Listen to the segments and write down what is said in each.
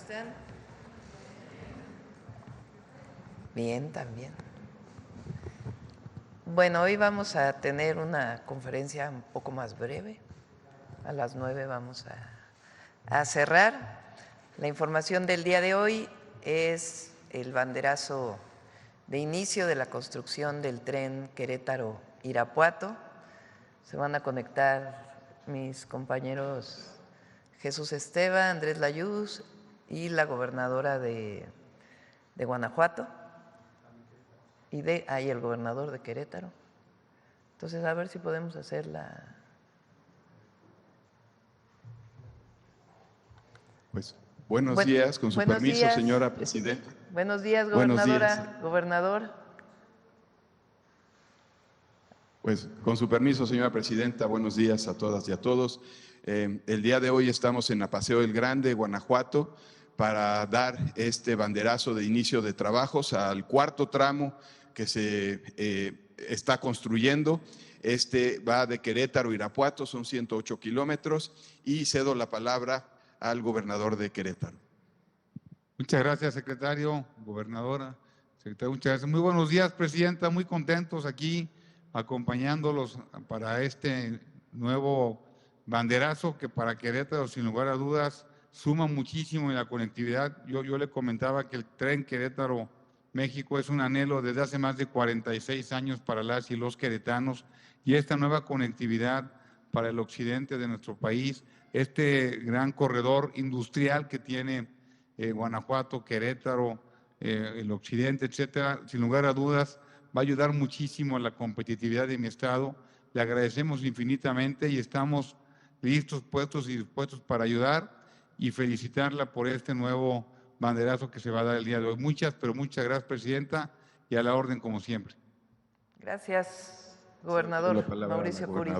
están? Bien, también. Bueno, hoy vamos a tener una conferencia un poco más breve. A las 9 vamos a cerrar. La información del día de hoy es el banderazo de inicio de la construcción del tren Querétaro-Irapuato. Se van a conectar mis compañeros Jesús Esteva, Andrés Layuz y la gobernadora de Guanajuato y el gobernador de Querétaro. Entonces, a ver si podemos hacer Pues buenos días, con su permiso, días, señora presidenta. Buenos días, gobernadora, buenos días. Gobernador. Pues con su permiso, señora presidenta, buenos días a todas y a todos. El día de hoy estamos en Apaseo del Grande, Guanajuato, para dar este banderazo de inicio de trabajos al cuarto tramo que se está construyendo. Este va de Querétaro a Irapuato, son 108 kilómetros, y cedo la palabra al gobernador de Querétaro. Muchas gracias, secretario, gobernadora, secretario, muchas gracias. Muy buenos días, presidenta, muy contentos aquí acompañándolos para este nuevo banderazo que para Querétaro, sin lugar a dudas, suma muchísimo en la conectividad. Yo le comentaba que el tren Querétaro-México es un anhelo desde hace más de 46 años para las y los queretanos, y esta nueva conectividad para el occidente de nuestro país, este gran corredor industrial que tiene Guanajuato, Querétaro, el occidente, etcétera, sin lugar a dudas, va a ayudar muchísimo a la competitividad de mi estado. Le agradecemos infinitamente y estamos listos, puestos y dispuestos para ayudar y felicitarla por este nuevo banderazo que se va a dar el día de hoy. Muchas gracias, presidenta, y a la orden como siempre. Gracias, gobernador Mauricio Curi.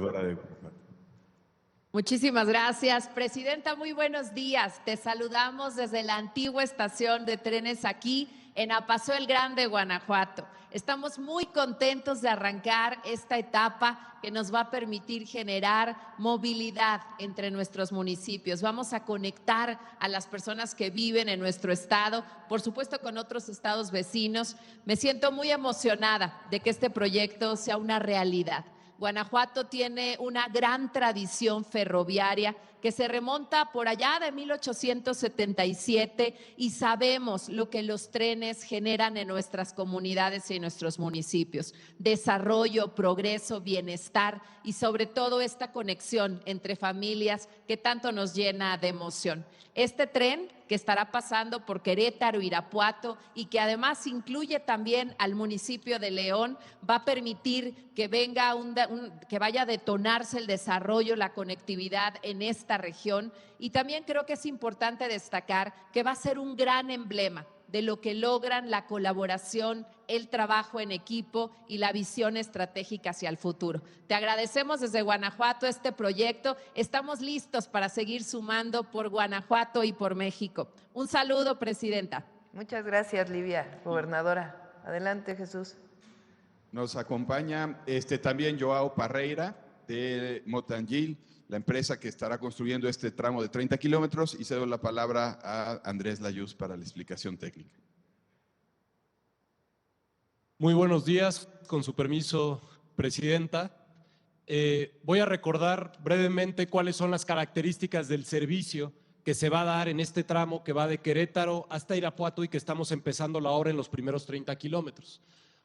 Muchísimas gracias, presidenta. Muy buenos días. Te saludamos desde la antigua estación de trenes aquí en Apaseo el Grande, Guanajuato. Estamos muy contentos de arrancar esta etapa que nos va a permitir generar movilidad entre nuestros municipios. Vamos a conectar a las personas que viven en nuestro estado, por supuesto con otros estados vecinos. Me siento muy emocionada de que este proyecto sea una realidad. Guanajuato tiene una gran tradición ferroviaria que se remonta por allá de 1877 y sabemos lo que los trenes generan en nuestras comunidades y en nuestros municipios. Desarrollo, progreso, bienestar y sobre todo esta conexión entre familias que tanto nos llena de emoción. Este tren que estará pasando por Querétaro, Irapuato y que además incluye también al municipio de León, va a permitir que que vaya a detonarse el desarrollo, la conectividad en esta región. Y también creo que es importante destacar que va a ser un gran emblema de lo que logran la colaboración, el trabajo en equipo y la visión estratégica hacia el futuro. Te agradecemos desde Guanajuato este proyecto. Estamos listos para seguir sumando por Guanajuato y por México. Un saludo, presidenta. Muchas gracias, Livia, gobernadora. Adelante, Jesús. Nos acompaña también Joao Parreira de Motangil, la empresa que estará construyendo este tramo de 30 kilómetros, y cedo la palabra a Andrés Layuz para la explicación técnica. Muy buenos días, con su permiso, presidenta. Voy a recordar brevemente cuáles son las características del servicio que se va a dar en este tramo que va de Querétaro hasta Irapuato y que estamos empezando ahora en los primeros 30 kilómetros.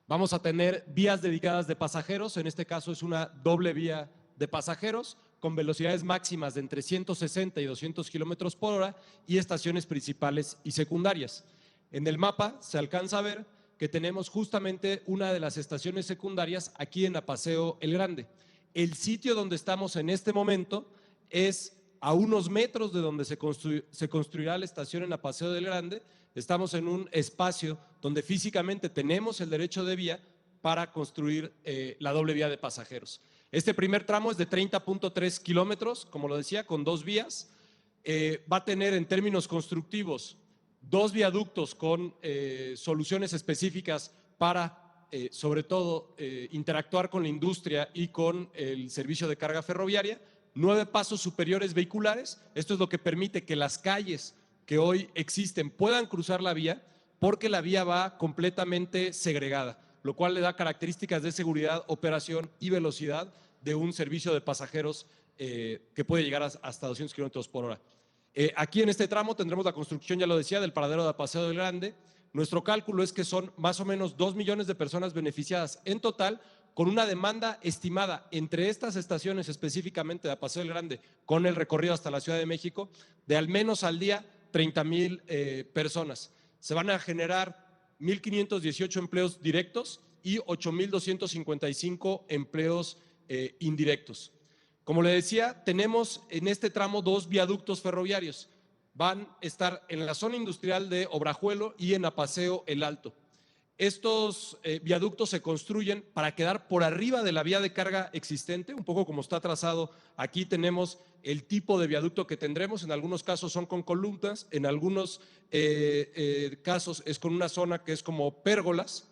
Vamos a tener vías dedicadas de pasajeros, en este caso es una doble vía de pasajeros con velocidades máximas de entre 160 y 200 kilómetros por hora y estaciones principales y secundarias. En el mapa se alcanza a ver que tenemos justamente una de las estaciones secundarias aquí en Apaseo el Grande. El sitio donde estamos en este momento es a unos metros de donde se construirá la estación en Apaseo del Grande. Estamos en un espacio donde físicamente tenemos el derecho de vía para construir la doble vía de pasajeros. Este primer tramo es de 30.3 kilómetros, como lo decía, con dos vías. Va a tener en términos constructivos dos viaductos con soluciones específicas para, sobre todo, interactuar con la industria y con el servicio de carga ferroviaria, 9 pasos superiores vehiculares. Esto es lo que permite que las calles que hoy existen puedan cruzar la vía, porque la vía va completamente segregada, lo cual le da características de seguridad, operación y velocidad de un servicio de pasajeros que puede llegar hasta 200 kilómetros por hora. Aquí en este tramo tendremos la construcción, ya lo decía, del paradero de Paseo del Grande. Nuestro cálculo es que son más o menos 2 millones de personas beneficiadas en total, con una demanda estimada entre estas estaciones, específicamente de Paseo del Grande, con el recorrido hasta la Ciudad de México, de al menos al día 30,000 personas. Se van a generar 1,518 empleos directos y 8,255 empleos indirectos. Como le decía, tenemos en este tramo 2 viaductos ferroviarios. Van a estar en la zona industrial de Obrajuelo y en Apaseo El Alto. Estos viaductos se construyen para quedar por arriba de la vía de carga existente, un poco como está trazado. Aquí tenemos el tipo de viaducto que tendremos. En algunos casos son con columnas, en algunos casos es con una zona que es como pérgolas.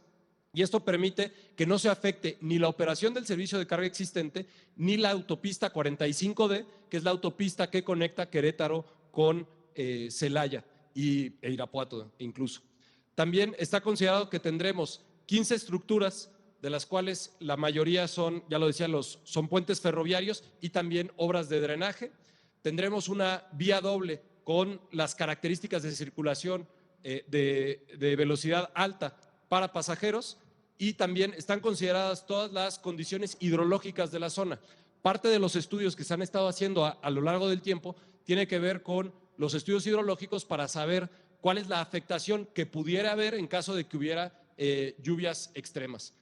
Y esto permite que no se afecte ni la operación del servicio de carga existente, ni la autopista 45D, que es la autopista que conecta Querétaro con Celaya e Irapuato incluso. También está considerado que tendremos 15 estructuras, de las cuales la mayoría son, ya lo decía, son puentes ferroviarios y también obras de drenaje. Tendremos una vía doble con las características de circulación de velocidad alta para pasajeros, y también están consideradas todas las condiciones hidrológicas de la zona. Parte de los estudios que se han estado haciendo a lo largo del tiempo tiene que ver con los estudios hidrológicos para saber cuál es la afectación que pudiera haber en caso de que hubiera lluvias extremas.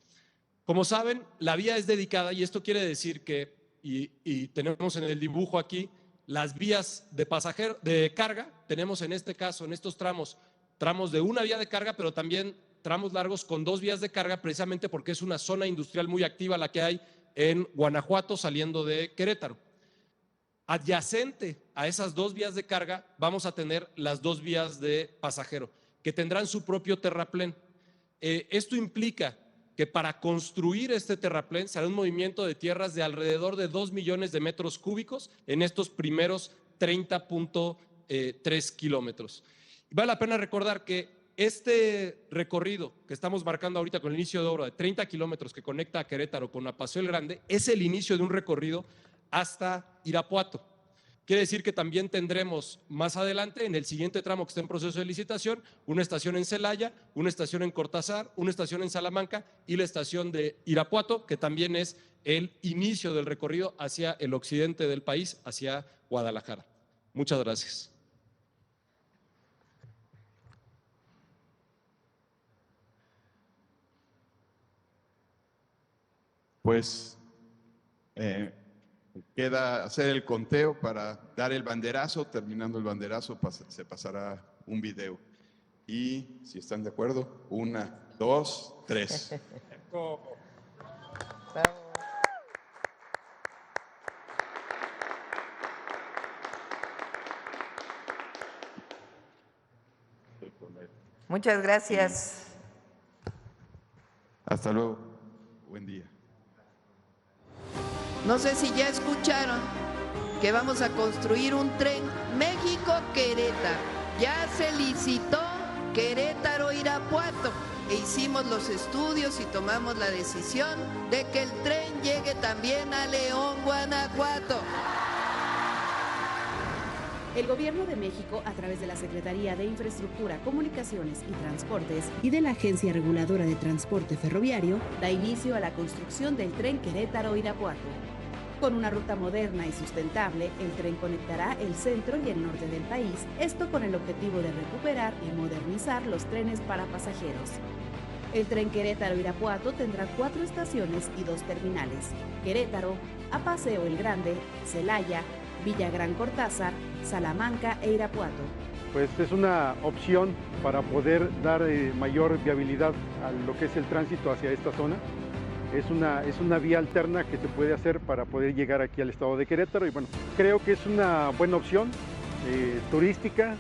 Como saben, la vía es dedicada, y esto quiere decir que, y tenemos en el dibujo aquí, las vías de carga, tenemos en este caso, en estos tramos de una vía de carga, pero también tramos largos con 2 vías de carga, precisamente porque es una zona industrial muy activa la que hay en Guanajuato saliendo de Querétaro. Adyacente a esas 2 vías de carga vamos a tener las 2 vías de pasajero, que tendrán su propio terraplén. Esto implica que para construir este terraplén será un movimiento de tierras de alrededor de 2 millones de metros cúbicos en estos primeros 30,3 kilómetros. Vale la pena recordar que este recorrido que estamos marcando ahorita con el inicio de obra de 30 kilómetros que conecta a Querétaro con Apaseo el Grande es el inicio de un recorrido hasta Irapuato. Quiere decir que también tendremos más adelante, en el siguiente tramo que está en proceso de licitación, una estación en Celaya, una estación en Cortázar, una estación en Salamanca y la estación de Irapuato, que también es el inicio del recorrido hacia el occidente del país, hacia Guadalajara. Muchas gracias. Pues queda hacer el conteo para dar el banderazo. Terminando el banderazo se pasará un video. Y si están de acuerdo, 1, 2, 3. Muchas gracias. Hasta luego. Buen día. No sé si ya escucharon que vamos a construir un tren México-Querétaro. Ya se licitó Querétaro-Irapuato e hicimos los estudios y tomamos la decisión de que el tren llegue también a León, Guanajuato. El Gobierno de México, a través de la Secretaría de Infraestructura, Comunicaciones y Transportes y de la Agencia Reguladora de Transporte Ferroviario, da inicio a la construcción del tren Querétaro-Irapuato. Con una ruta moderna y sustentable, el tren conectará el centro y el norte del país, esto con el objetivo de recuperar y modernizar los trenes para pasajeros. El tren Querétaro-Irapuato tendrá 4 estaciones y 2 terminales: Querétaro, Apaseo el Grande, Celaya, Villagrán Cortázar, Salamanca e Irapuato. Pues es una opción para poder dar mayor viabilidad a lo que es el tránsito hacia esta zona. Es una vía alterna que se puede hacer para poder llegar aquí al estado de Querétaro, y bueno, creo que es una buena opción turística.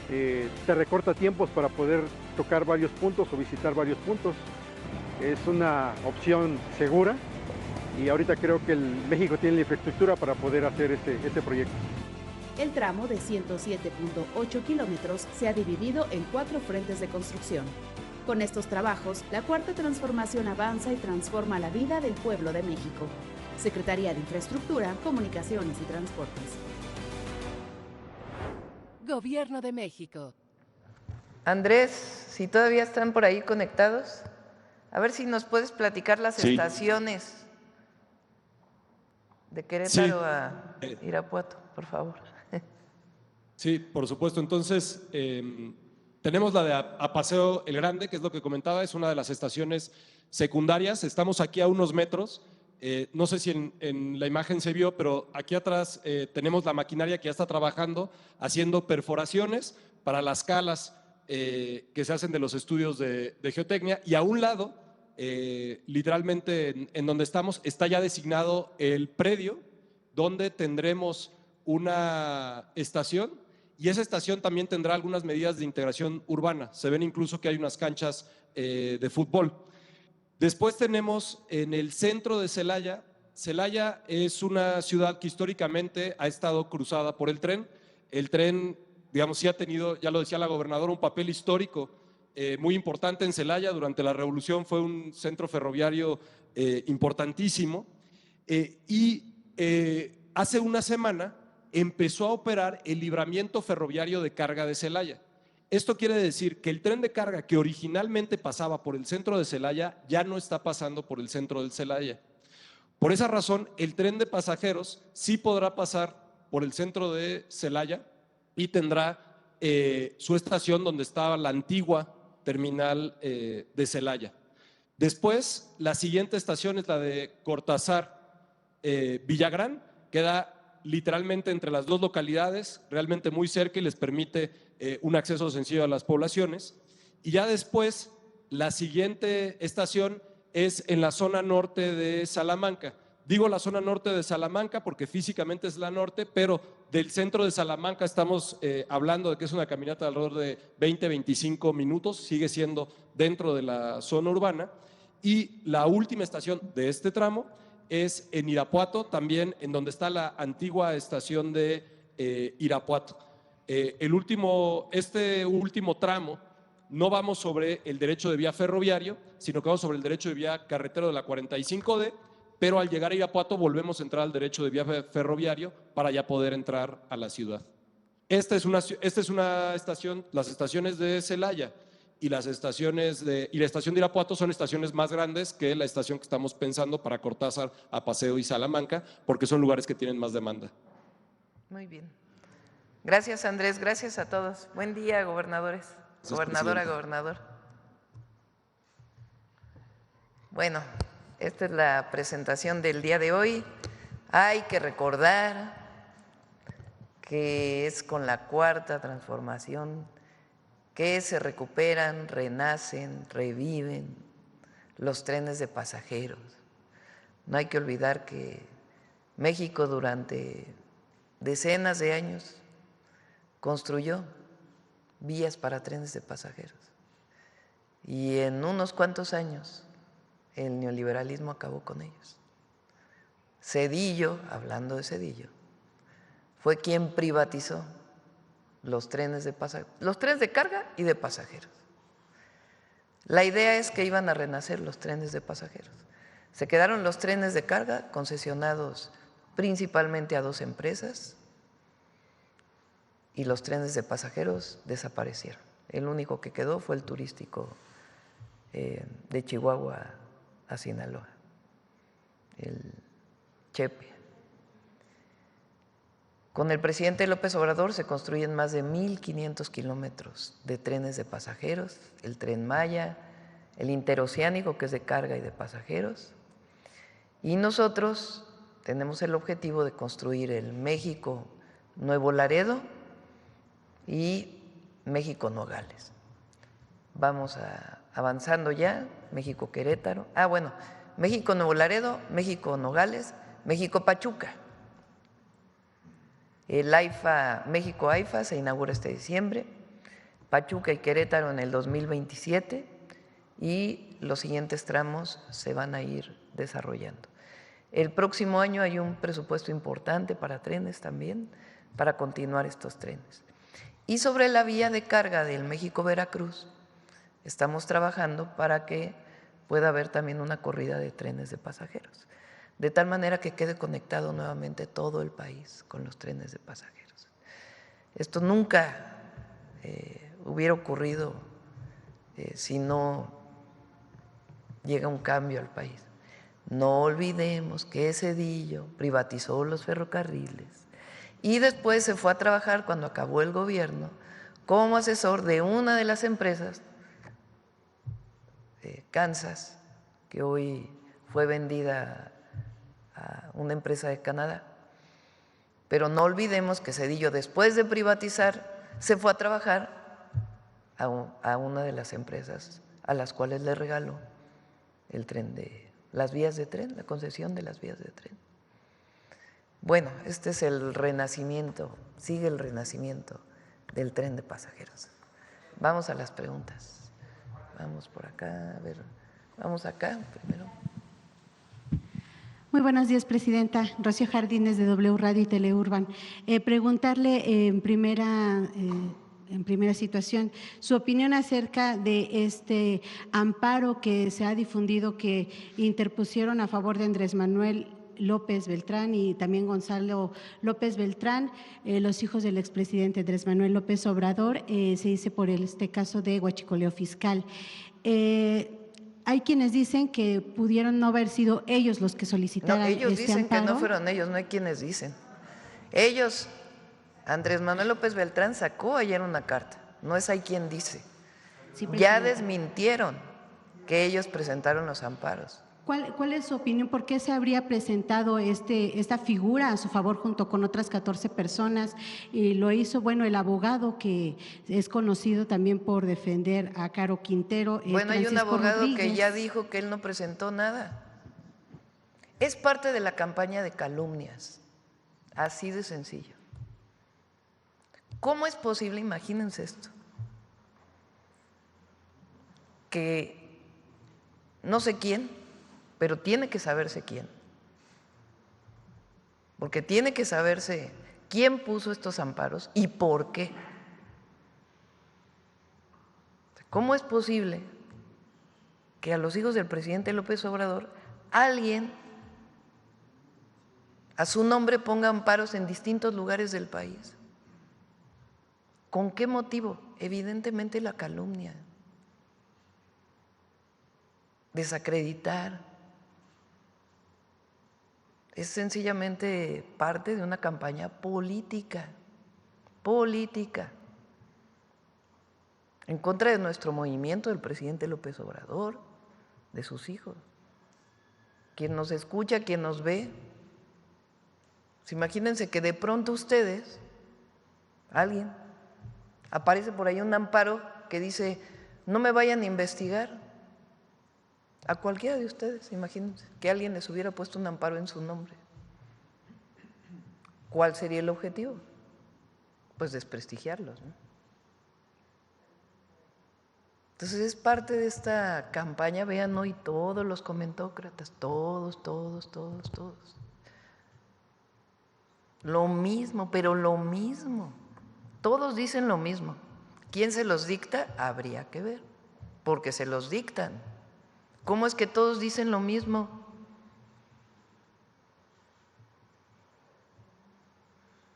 Te recorta tiempos para poder tocar varios puntos o visitar varios puntos. Es una opción segura y ahorita creo que México tiene la infraestructura para poder hacer este proyecto. El tramo de 107.8 kilómetros se ha dividido en 4 frentes de construcción. Con estos trabajos, la Cuarta Transformación avanza y transforma la vida del pueblo de México. Secretaría de Infraestructura, Comunicaciones y Transportes. Gobierno de México. Andrés, si todavía están por ahí conectados, a ver si nos puedes platicar las estaciones de Querétaro a Irapuato, por favor. Sí, por supuesto. Entonces, tenemos la de a Paseo el Grande, que es lo que comentaba, es una de las estaciones secundarias. Estamos aquí a unos metros. No sé si en la imagen se vio, pero aquí atrás tenemos la maquinaria que ya está trabajando, haciendo perforaciones para las calas que se hacen de los estudios de geotecnia. Y a un lado, literalmente en donde estamos, está ya designado el predio donde tendremos una estación, y esa estación también tendrá algunas medidas de integración urbana. Se ven incluso que hay unas canchas de fútbol. Después tenemos en el centro de Celaya. Celaya es una ciudad que históricamente ha estado cruzada por el tren. El tren, digamos, sí ha tenido, ya lo decía la gobernadora, un papel histórico muy importante en Celaya. Durante la Revolución fue un centro ferroviario importantísimo. Hace una semana empezó a operar el libramiento ferroviario de carga de Celaya. Esto quiere decir que el tren de carga que originalmente pasaba por el centro de Celaya ya no está pasando por el centro de Celaya. Por esa razón, el tren de pasajeros sí podrá pasar por el centro de Celaya y tendrá su estación donde estaba la antigua terminal de Celaya. Después, la siguiente estación es la de Cortázar Villagrán, queda literalmente entre las dos localidades, realmente muy cerca, y les permite un acceso sencillo a las poblaciones. Y ya después, la siguiente estación es en la zona norte de Salamanca. Digo la zona norte de Salamanca porque físicamente es la norte, pero del centro de Salamanca estamos hablando de que es una caminata de alrededor de 20-25 minutos, sigue siendo dentro de la zona urbana. Y la última estación de este tramo es en Irapuato, también en donde está la antigua estación de Irapuato. Este último tramo no vamos sobre el derecho de vía ferroviario, sino que vamos sobre el derecho de vía carretero de la 45D, pero al llegar a Irapuato volvemos a entrar al derecho de vía ferroviario para ya poder entrar a la ciudad. Esta es una estación, las estaciones de Celaya y la estación de Irapuato son estaciones más grandes que la estación que estamos pensando para Cortázar, a Paseo y Salamanca, porque son lugares que tienen más demanda. Muy bien. Gracias, Andrés. Gracias a todos. Buen día, gobernadores. Gracias, Gobernadora, presidenta. gobernador. Bueno, esta es la presentación del día de hoy. Hay que recordar que es con la Cuarta Transformación que se recuperan, renacen, reviven los trenes de pasajeros. No hay que olvidar que México durante decenas de años construyó vías para trenes de pasajeros y en unos cuantos años el neoliberalismo acabó con ellos. Zedillo, hablando de Zedillo, fue quien privatizó los trenes de pasajeros, los trenes de carga y de pasajeros. La idea es que iban a renacer los trenes de pasajeros. Se quedaron los trenes de carga concesionados principalmente a 2 empresas y los trenes de pasajeros desaparecieron. El único que quedó fue el turístico de Chihuahua a Sinaloa, el Chepe. Con el presidente López Obrador se construyen más de 1,500 kilómetros de trenes de pasajeros, el Tren Maya, el interoceánico, que es de carga y de pasajeros, y nosotros tenemos el objetivo de construir el México Nuevo Laredo y México Nogales. Vamos avanzando ya, México Querétaro, México Nuevo Laredo, México Nogales, México Pachuca. El AIFA, México AIFA se inaugura este diciembre, Pachuca y Querétaro en el 2027 y los siguientes tramos se van a ir desarrollando. El próximo año hay un presupuesto importante para trenes también, para continuar estos trenes. Y sobre la vía de carga del México-Veracruz, estamos trabajando para que pueda haber también una corrida de trenes de pasajeros, de tal manera que quede conectado nuevamente todo el país con los trenes de pasajeros. Esto nunca hubiera ocurrido si no llega un cambio al país. No olvidemos que Zedillo privatizó los ferrocarriles y después se fue a trabajar, cuando acabó el gobierno, como asesor de una de las empresas, Kansas, que hoy fue vendida a una empresa de Canadá. Pero no olvidemos que Zedillo, después de privatizar, se fue a trabajar a una de las empresas a las cuales le regaló el tren de las vías de tren, la concesión de las vías de tren. Bueno, este es el renacimiento, sigue el renacimiento del tren de pasajeros. Vamos a las preguntas. Vamos por acá, a ver, vamos acá primero. Muy buenos días, Presidenta. Rocío Jardines, de W Radio y Teleurban. Preguntarle en primera situación su opinión acerca de este amparo que se ha difundido, que interpusieron a favor de Andrés Manuel López Beltrán y también Gonzalo López Beltrán, los hijos del expresidente Andrés Manuel López Obrador, se dice por este caso de huachicoleo fiscal. Hay quienes dicen que pudieron no haber sido ellos los que solicitaran No, ellos este dicen amparo. que no fueron ellos, no hay quienes dicen. Ellos, Andrés Manuel López Beltrán sacó ayer una carta, no es hay quien dice. Sí, ya Presidenta. desmintieron que ellos presentaron los amparos. ¿Cuál es su opinión? ¿Por qué se habría presentado esta figura a su favor junto con otras 14 personas? Y lo hizo, bueno, el abogado que es conocido también por defender a Caro Quintero. Bueno, hay un Francisco abogado Rodríguez. que ya dijo que él no presentó nada. Es parte de la campaña de calumnias, así de sencillo. ¿Cómo es posible? Imagínense esto, que no sé quién, pero tiene que saberse quién, porque tiene que saberse quién puso estos amparos y por qué. ¿Cómo es posible que a los hijos del presidente López Obrador alguien a su nombre ponga amparos en distintos lugares del país? ¿Con qué motivo? Evidentemente la calumnia, desacreditar. Es sencillamente parte de una campaña política, en contra de nuestro movimiento, del presidente López Obrador, de sus hijos. Quien nos escucha, quien nos ve, pues imagínense que de pronto ustedes, alguien, aparece por ahí un amparo que dice, no me vayan a investigar. A cualquiera de ustedes, imagínense, que alguien les hubiera puesto un amparo en su nombre. ¿Cuál sería el objetivo? Pues desprestigiarlos, ¿no? Entonces es parte de esta campaña, vean hoy todos los comentócratas, todos. Lo mismo, pero lo mismo. Todos dicen lo mismo. ¿Quién se los dicta? Habría que ver, porque se los dictan. ¿Cómo es que todos dicen lo mismo?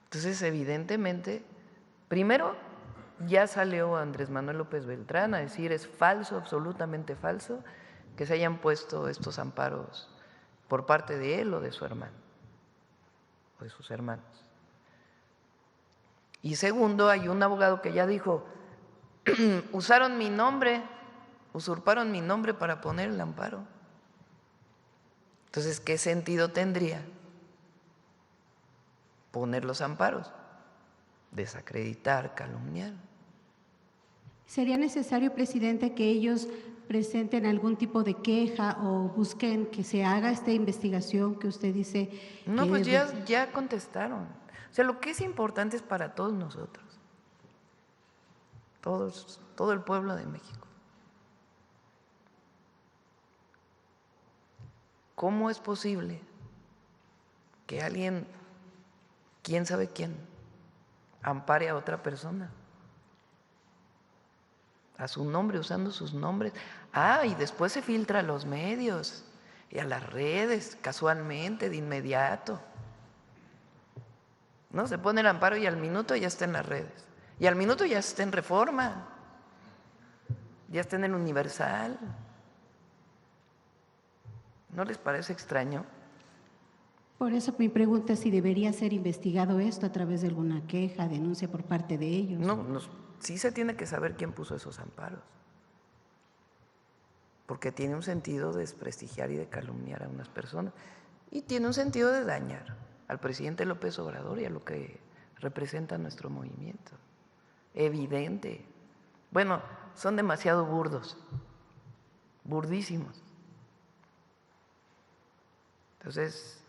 Entonces, evidentemente, primero ya salió Andrés Manuel López Beltrán a decir es falso, absolutamente falso, que se hayan puesto estos amparos por parte de él o de su hermano, o de sus hermanos. Y segundo, hay un abogado que ya dijo, usaron mi nombre, usurparon mi nombre para poner el amparo. Entonces, ¿qué sentido tendría poner los amparos? Desacreditar, calumniar. ¿Sería necesario, Presidente, que ellos presenten algún tipo de queja o busquen que se haga esta investigación que usted dice? No, pues ya contestaron. O sea, lo que es importante es para todos nosotros, todo el pueblo de México. ¿Cómo es posible que alguien, quién sabe quién, ampare a otra persona, a su nombre, usando sus nombres. Y después se filtra a los medios y a las redes, casualmente, de inmediato. ¿No? Se pone el amparo y al minuto ya está en las redes. Y al minuto ya está en Reforma, ya está en el Universal. ¿No les parece extraño? Por eso mi pregunta es si debería ser investigado esto a través de alguna queja, denuncia por parte de ellos. No, sí se tiene que saber quién puso esos amparos, porque tiene un sentido de desprestigiar y de calumniar a unas personas, y tiene un sentido de dañar al presidente López Obrador y a lo que representa nuestro movimiento. Evidente. Bueno, son demasiado burdos, burdísimos. Entonces,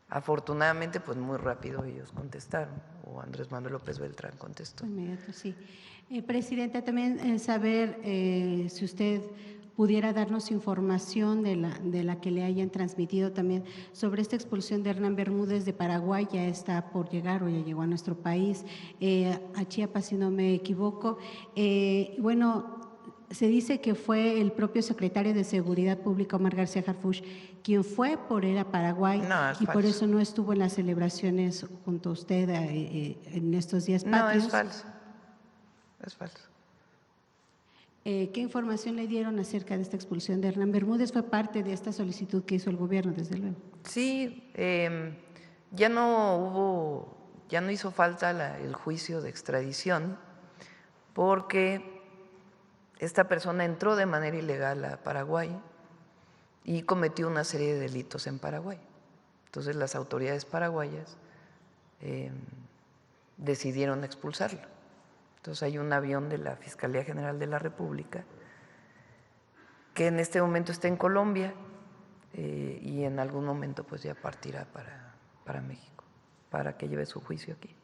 afortunadamente, pues muy rápido ellos contestaron, o Andrés Manuel López Beltrán contestó. Inmediato, sí. Presidenta, también saber si usted pudiera darnos información de la que le hayan transmitido también sobre esta expulsión de Hernán Bermúdez de Paraguay. Ya está por llegar o ya llegó a nuestro país, a Chiapas, si no me equivoco. Bueno, se dice que fue el propio secretario de Seguridad Pública, Omar García Harfuch, quien fue por él a Paraguay y por eso no estuvo en las celebraciones junto a usted en estos días patrios. No, es falso. Es falso. ¿Qué información le dieron acerca de esta expulsión de Hernán Bermúdez? Fue parte de esta solicitud que hizo el gobierno, desde luego. Sí, ya no hizo falta el juicio de extradición, porque esta persona entró de manera ilegal a Paraguay y cometió una serie de delitos en Paraguay. Entonces las autoridades paraguayas decidieron expulsarlo. Entonces hay un avión de la Fiscalía General de la República que en este momento está en Colombia y en algún momento pues ya partirá para México, para que lleve su juicio aquí.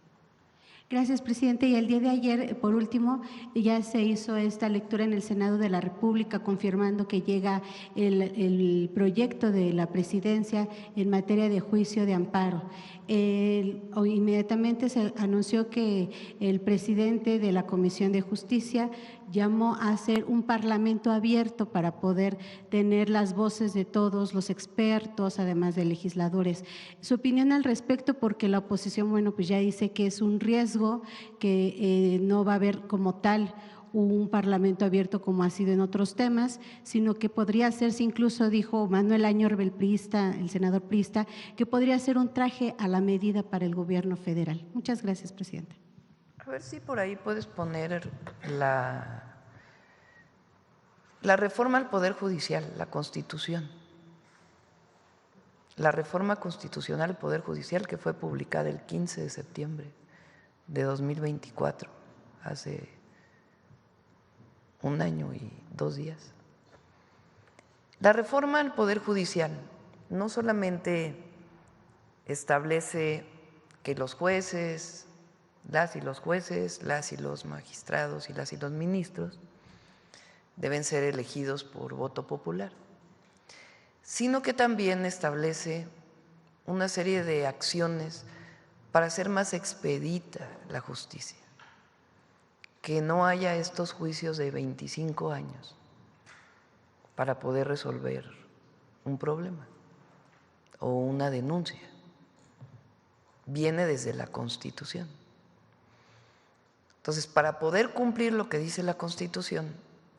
Gracias, presidente. Y el día de ayer, por último, ya se hizo esta lectura en el Senado de la República, confirmando que llega el proyecto de la presidencia en materia de juicio de amparo. Inmediatamente se anunció que el presidente de la Comisión de Justicia llamó a hacer un parlamento abierto para poder tener las voces de todos los expertos, además de legisladores. Su opinión al respecto, porque la oposición, bueno, pues ya dice que es un riesgo, que no va a haber como tal un parlamento abierto como ha sido en otros temas, sino que podría hacerse, incluso dijo Manuel Añor, el senador priista, que podría ser un traje a la medida para el gobierno federal. Muchas gracias, presidenta. A ver si por ahí puedes poner la reforma al Poder Judicial, la Constitución. La reforma constitucional al Poder Judicial que fue publicada el 15 de septiembre de 2024, hace 1 año y 2 días. La reforma al Poder Judicial no solamente establece que los jueces, las y los jueces, las y los magistrados y las y los ministros deben ser elegidos por voto popular, sino que también establece una serie de acciones para hacer más expedita la justicia, que no haya estos juicios de 25 años para poder resolver un problema o una denuncia. Viene desde la Constitución. Entonces, para poder cumplir lo que dice la Constitución,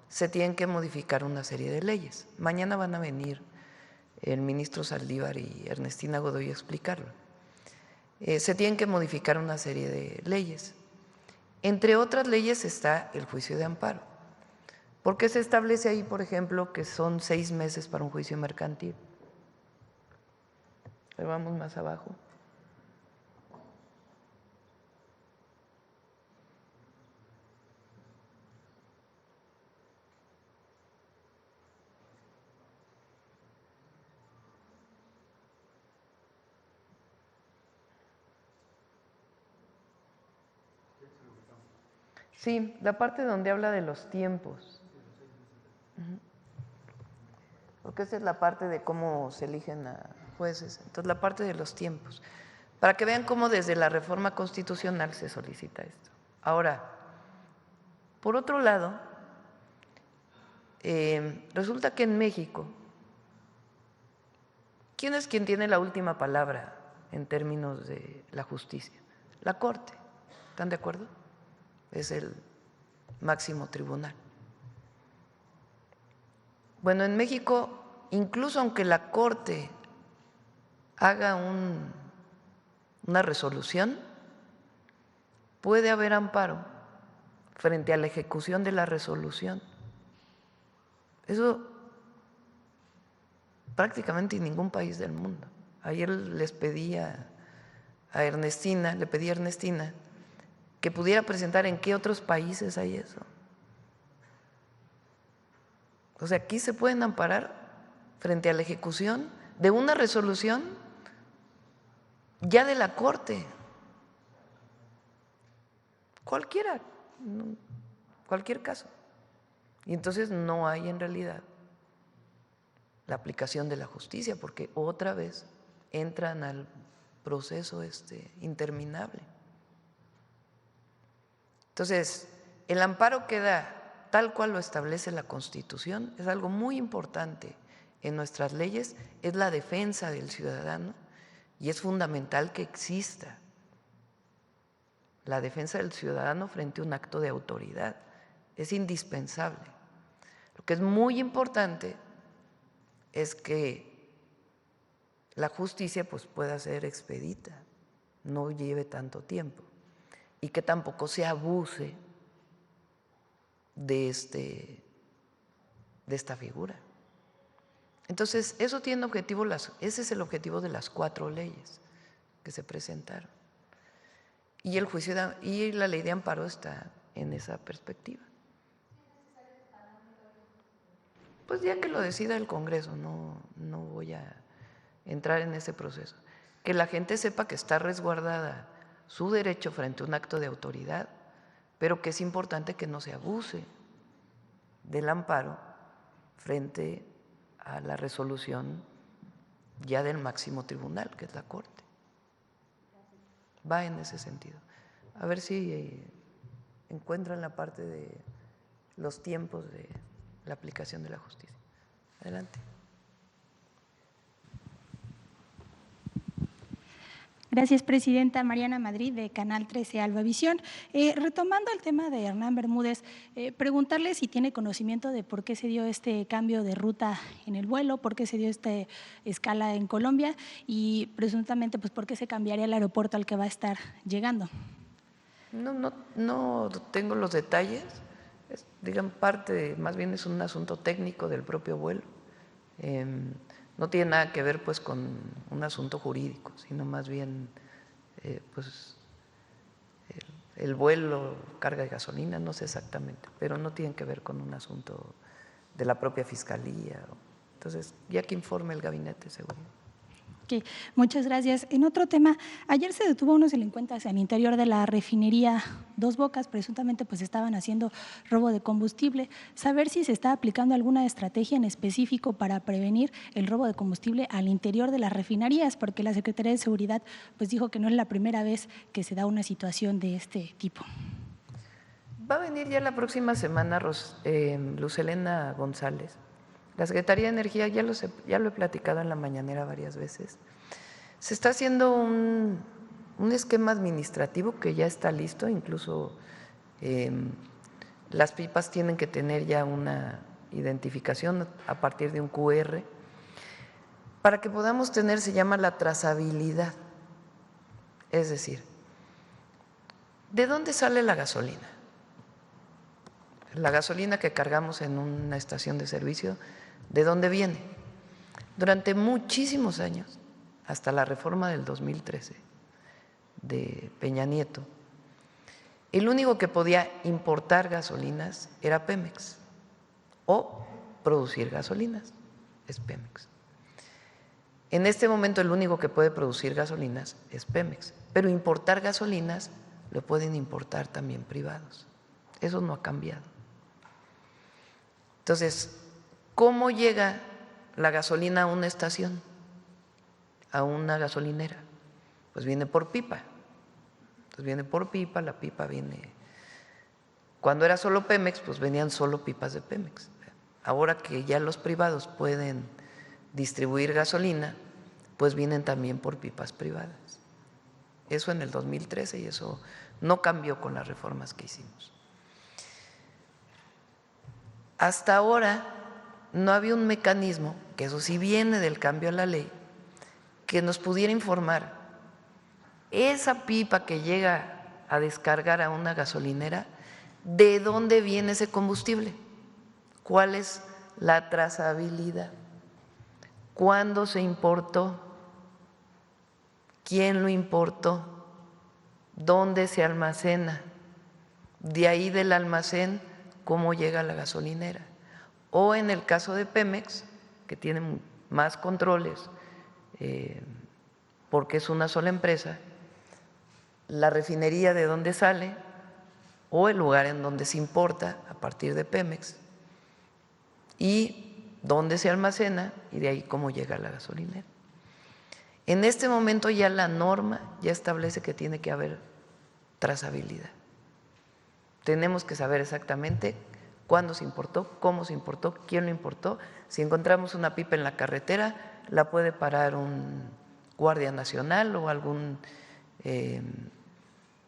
se tienen que modificar una serie de leyes. Mañana van a venir el ministro Saldívar y Ernestina Godoy a explicarlo. Se tienen que modificar una serie de leyes. Entre otras leyes está el juicio de amparo, porque se establece ahí, por ejemplo, que son 6 meses para un juicio mercantil. Pero vamos más abajo. Sí, la parte donde habla de los tiempos. Porque esa es la parte de cómo se eligen a jueces. Entonces, la parte de los tiempos. para que vean cómo desde la reforma constitucional se solicita esto. Ahora, por otro lado, resulta que en México, ¿quién es quien tiene la última palabra en términos de la justicia? La Corte. ¿Están de acuerdo? Es el máximo tribunal. Bueno, en México, incluso aunque la Corte haga una resolución, puede haber amparo frente a la ejecución de la resolución. Eso prácticamente en ningún país del mundo. Ayer les pedía a Ernestina, le pedí a Ernestina que pudiera presentar en qué otros países hay eso. O sea, aquí se pueden amparar frente a la ejecución de una resolución ya de la Corte. Cualquiera, cualquier caso. Y entonces no hay en realidad la aplicación de la justicia, porque otra vez entran al proceso interminable. Entonces, el amparo que da tal cual lo establece la Constitución es algo muy importante en nuestras leyes, es la defensa del ciudadano y es fundamental que exista la defensa del ciudadano frente a un acto de autoridad. Es indispensable. Lo que es muy importante es que la justicia pues pueda ser expedita, no lleve tanto tiempo y que tampoco se abuse de esta figura. Entonces, eso tiene objetivo, ese es el objetivo de las 4 leyes que se presentaron. Y el juicio y la ley de amparo está en esa perspectiva. Pues ya que lo decida el Congreso, no voy a entrar en ese proceso. Que la gente sepa que está resguardada su derecho frente a un acto de autoridad, pero que es importante que no se abuse del amparo frente a la resolución ya del máximo tribunal, que es la Corte. Va en ese sentido. A ver si encuentran la parte de los tiempos de la aplicación de la justicia. Adelante. Gracias, presidenta. Mariana Madrid, de Canal 13 Alba Visión. Retomando el tema de Hernán Bermúdez, preguntarle si tiene conocimiento de por qué se dio este cambio de ruta en el vuelo, por qué se dio esta escala en Colombia y presuntamente pues por qué se cambiaría el aeropuerto al que va a estar llegando. No tengo los detalles, más bien es un asunto técnico del propio vuelo. No tiene nada que ver pues con un asunto jurídico, sino más bien pues el vuelo, carga de gasolina, no sé exactamente, pero no tiene que ver con un asunto de la propia fiscalía. Entonces, ya que informe el gabinete de seguridad. Okay, muchas gracias. En otro tema, ayer se detuvo a unos delincuentes al interior de la refinería Dos Bocas, presuntamente pues estaban haciendo robo de combustible. Saber si se está aplicando alguna estrategia en específico para prevenir el robo de combustible al interior de las refinerías, porque la Secretaría de Seguridad pues dijo que no es la primera vez que se da una situación de este tipo. Va a venir ya la próxima semana Luz Helena González. La Secretaría de Energía, ya lo he platicado en la mañanera varias veces, se está haciendo un esquema administrativo que ya está listo, incluso las pipas tienen que tener ya una identificación a partir de un QR, para que podamos tener, se llama la trazabilidad, es decir, ¿de dónde sale la gasolina? La gasolina que cargamos en una estación de servicio, ¿de dónde viene? Durante muchísimos años, hasta la reforma del 2013 de Peña Nieto, el único que podía importar gasolinas era Pemex o producir gasolinas, es Pemex. En este momento el único que puede producir gasolinas es Pemex, pero importar gasolinas lo pueden importar también privados. Eso no ha cambiado. Entonces, ¿cómo llega la gasolina a una estación, a una gasolinera? pues viene por pipa. Entonces viene por pipa, la pipa viene… Cuando era solo Pemex, pues venían solo pipas de Pemex. Ahora que ya los privados pueden distribuir gasolina, pues vienen también por pipas privadas. Eso en el 2013 y eso no cambió con las reformas que hicimos. Hasta ahora no había un mecanismo, que eso sí viene del cambio a la ley, que nos pudiera informar esa pipa que llega a descargar a una gasolinera, ¿de dónde viene ese combustible? ¿Cuál es la trazabilidad? ¿Cuándo se importó? ¿Quién lo importó? ¿Dónde se almacena? De ahí del almacén, ¿cómo llega a la gasolinera? O en el caso de Pemex, que tiene más controles, porque es una sola empresa, la refinería de dónde sale o el lugar en donde se importa a partir de Pemex y dónde se almacena y de ahí cómo llega a la gasolinera. En este momento ya la norma ya establece que tiene que haber trazabilidad. Tenemos que saber exactamente cuándo se importó, cómo se importó, quién lo importó. Si encontramos una pipa en la carretera, la puede parar un guardia nacional o algún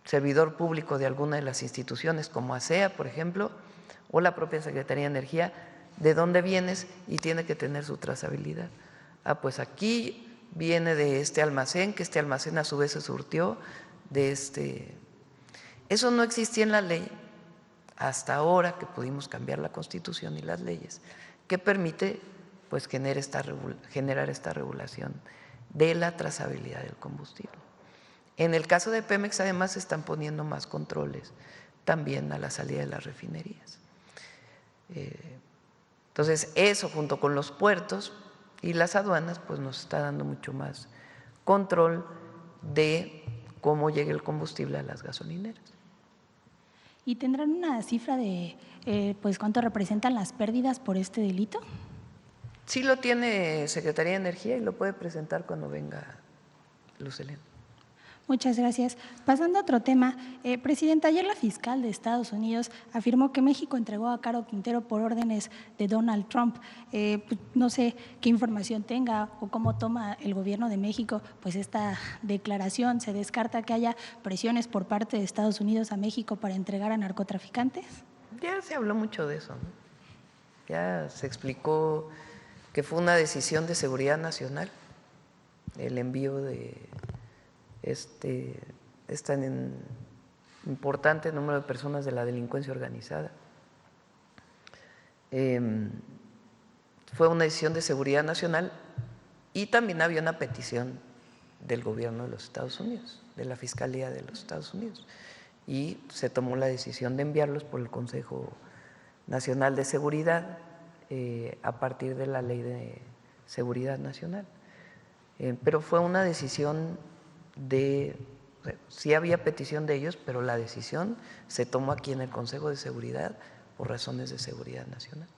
servidor público de alguna de las instituciones como ASEA, por ejemplo, o la propia Secretaría de Energía, de dónde vienes y tiene que tener su trazabilidad. Ah, pues aquí viene de este almacén, que este almacén a su vez se surtió de este… Eso no existía en la ley hasta ahora que pudimos cambiar la Constitución y las leyes, que permite pues generar esta regulación de la trazabilidad del combustible. En el caso de Pemex, además, se están poniendo más controles también a la salida de las refinerías. Entonces, eso junto con los puertos y las aduanas, pues nos está dando mucho más control de cómo llega el combustible a las gasolineras. ¿Y tendrán una cifra de pues cuánto representan las pérdidas por este delito? Sí lo tiene Secretaría de Energía y lo puede presentar cuando venga Luz Helena. Muchas gracias. Pasando a otro tema, Presidenta, ayer la fiscal de Estados Unidos afirmó que México entregó a Caro Quintero por órdenes de Donald Trump. No sé qué información tenga o cómo toma el gobierno de México pues esta declaración. ¿Se descarta que haya presiones por parte de Estados Unidos a México para entregar a narcotraficantes? Ya se habló mucho de eso, ¿no? Ya se explicó que fue una decisión de seguridad nacional el envío de tan importante número de personas de la delincuencia organizada. Fue una decisión de seguridad nacional y también había una petición del gobierno de los Estados Unidos, de la Fiscalía de los Estados Unidos, y se tomó la decisión de enviarlos por el Consejo Nacional de Seguridad a partir de la Ley de Seguridad Nacional. Pero fue una decisión sí había petición de ellos, pero la decisión se tomó aquí en el Consejo de Seguridad por razones de seguridad nacional.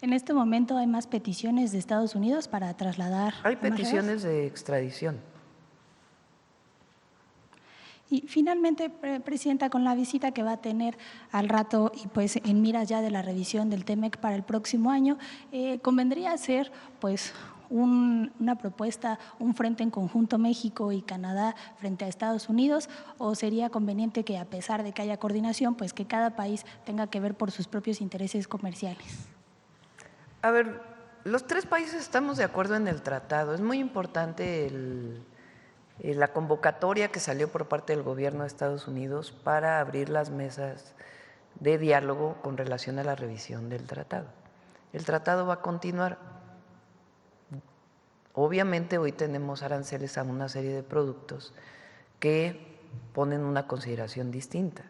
¿En este momento hay más peticiones de Estados Unidos para trasladar? Hay peticiones de extradición. Y finalmente, Presidenta, con la visita que va a tener al rato y pues en miras ya de la revisión del TEMEC para el próximo año, ¿convendría hacer pues una propuesta, un frente en conjunto México y Canadá frente a Estados Unidos, o sería conveniente que a pesar de que haya coordinación, pues que cada país tenga que ver por sus propios intereses comerciales? A ver, los tres países estamos de acuerdo en el tratado. Es muy importante la convocatoria que salió por parte del gobierno de Estados Unidos para abrir las mesas de diálogo con relación a la revisión del tratado. El tratado va a continuar. Obviamente hoy tenemos aranceles a una serie de productos que ponen una consideración distinta,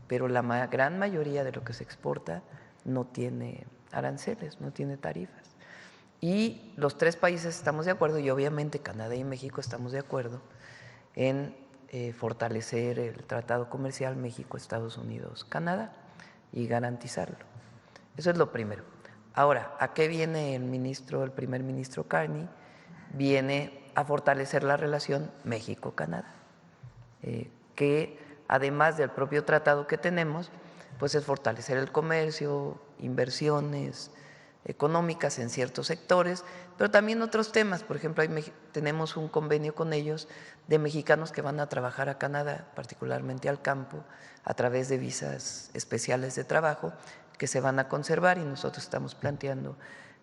pero la gran mayoría de lo que se exporta no tiene aranceles, no tiene tarifas. Y los tres países estamos de acuerdo, y obviamente Canadá y México estamos de acuerdo en fortalecer el tratado comercial México-Estados Unidos-Canadá y garantizarlo. Eso es lo primero. Ahora, ¿a qué viene el primer ministro Carney? Viene a fortalecer la relación México-Canadá, que además del propio tratado que tenemos, pues es fortalecer el comercio, inversiones económicas en ciertos sectores, pero también otros temas. Por ejemplo, tenemos un convenio con ellos de mexicanos que van a trabajar a Canadá, particularmente al campo, a través de visas especiales de trabajo que se van a conservar, y nosotros estamos planteando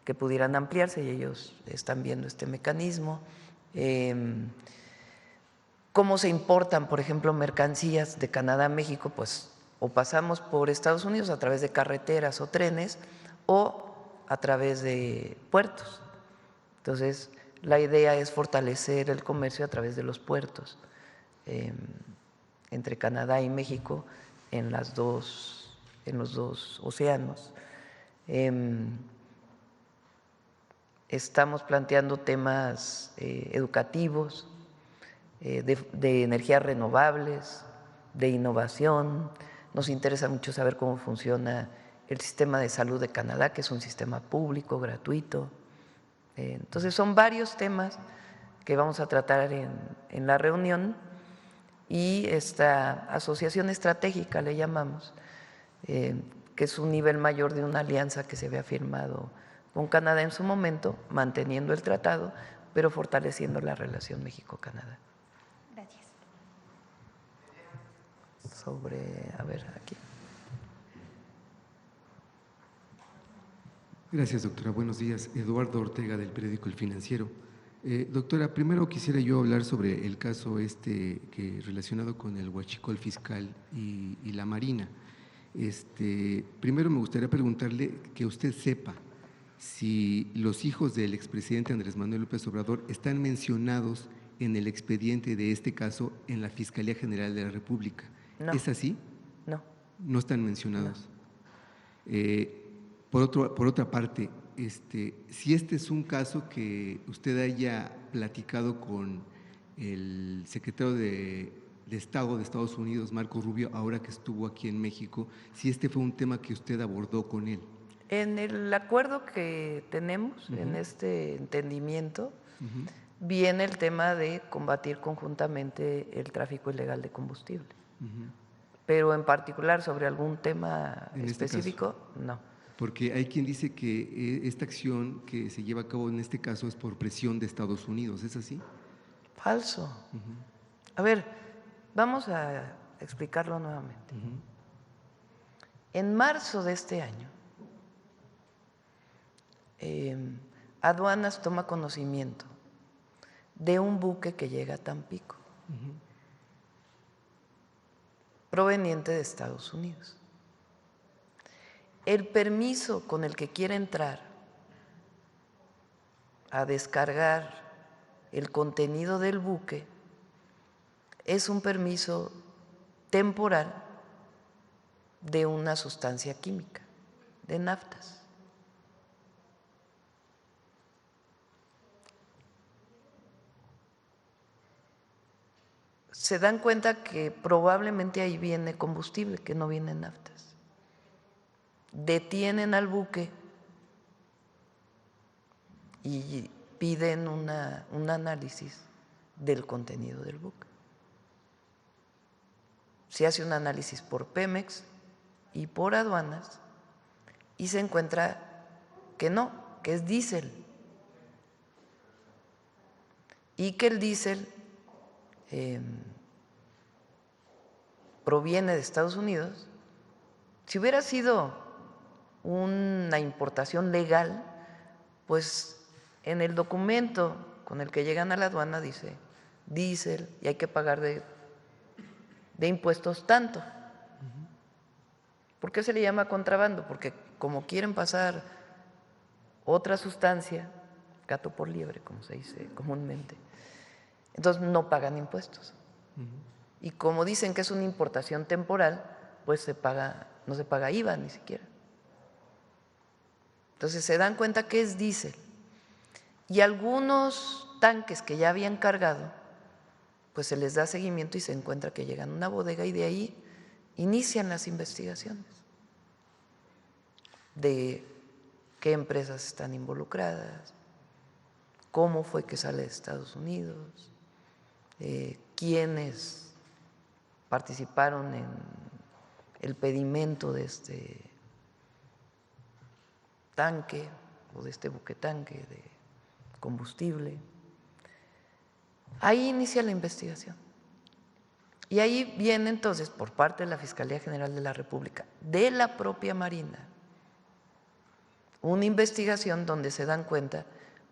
que pudieran ampliarse y ellos están viendo este mecanismo. ¿Cómo se importan, por ejemplo, mercancías de Canadá a México? Pues o pasamos por Estados Unidos a través de carreteras o trenes o a través de puertos. Entonces, la idea es fortalecer el comercio a través de los puertos entre Canadá y México en los dos océanos. Estamos planteando temas educativos, de energías renovables, de innovación. Nos interesa mucho saber cómo funciona el sistema de salud de Canadá, que es un sistema público, gratuito. Entonces, son varios temas que vamos a tratar en la reunión, y esta asociación estratégica le llamamos, que es un nivel mayor de una alianza que se había firmado con Canadá en su momento, manteniendo el tratado, pero fortaleciendo la relación México-Canadá. Gracias. A ver, aquí. Gracias, doctora. Buenos días. Eduardo Ortega, del periódico El Financiero. Doctora, primero quisiera yo hablar sobre el caso relacionado con el huachicol fiscal y la Marina. Primero me gustaría preguntarle que usted sepa si los hijos del expresidente Andrés Manuel López Obrador están mencionados en el expediente de este caso en la Fiscalía General de la República. No. ¿Es así? No. No están mencionados. No. Por otra parte, si este es un caso que usted haya platicado con el secretario de Estado de Estados Unidos, Marco Rubio, ahora que estuvo aquí en México, si este fue un tema que usted abordó con él. En el acuerdo que tenemos, en este entendimiento, viene el tema de combatir conjuntamente el tráfico ilegal de combustible. Pero en particular sobre algún tema específico, no. Porque hay quien dice que esta acción que se lleva a cabo en este caso es por presión de Estados Unidos, ¿es así? Falso. A ver, vamos a explicarlo nuevamente. En marzo de este año, Aduanas toma conocimiento de un buque que llega a Tampico, proveniente de Estados Unidos. El permiso con el que quiere entrar a descargar el contenido del buque es un permiso temporal de una sustancia química, de naftas. Se dan cuenta que probablemente ahí viene combustible, que no viene naftas. Detienen al buque y piden un análisis del contenido del buque. Se hace un análisis por Pemex y por Aduanas y se encuentra que no, que es diésel, y que el diésel proviene de Estados Unidos. Si hubiera sido una importación legal, pues en el documento con el que llegan a la aduana dice diésel y hay que pagar de impuestos tanto. ¿Por qué se le llama contrabando? Porque como quieren pasar otra sustancia, gato por liebre, como se dice comúnmente, entonces no pagan impuestos. Y como dicen que es una importación temporal, pues no se paga IVA ni siquiera. Entonces se dan cuenta que es diésel. Y algunos tanques que ya habían cargado, pues se les da seguimiento y se encuentra que llegan a una bodega y de ahí inician las investigaciones de qué empresas están involucradas, cómo fue que sale de Estados Unidos, quiénes participaron en el pedimento de este tanque o de este buque tanque de combustible. Ahí inicia la investigación. Y ahí viene entonces, por parte de la Fiscalía General de la República, de la propia Marina, una investigación donde se dan cuenta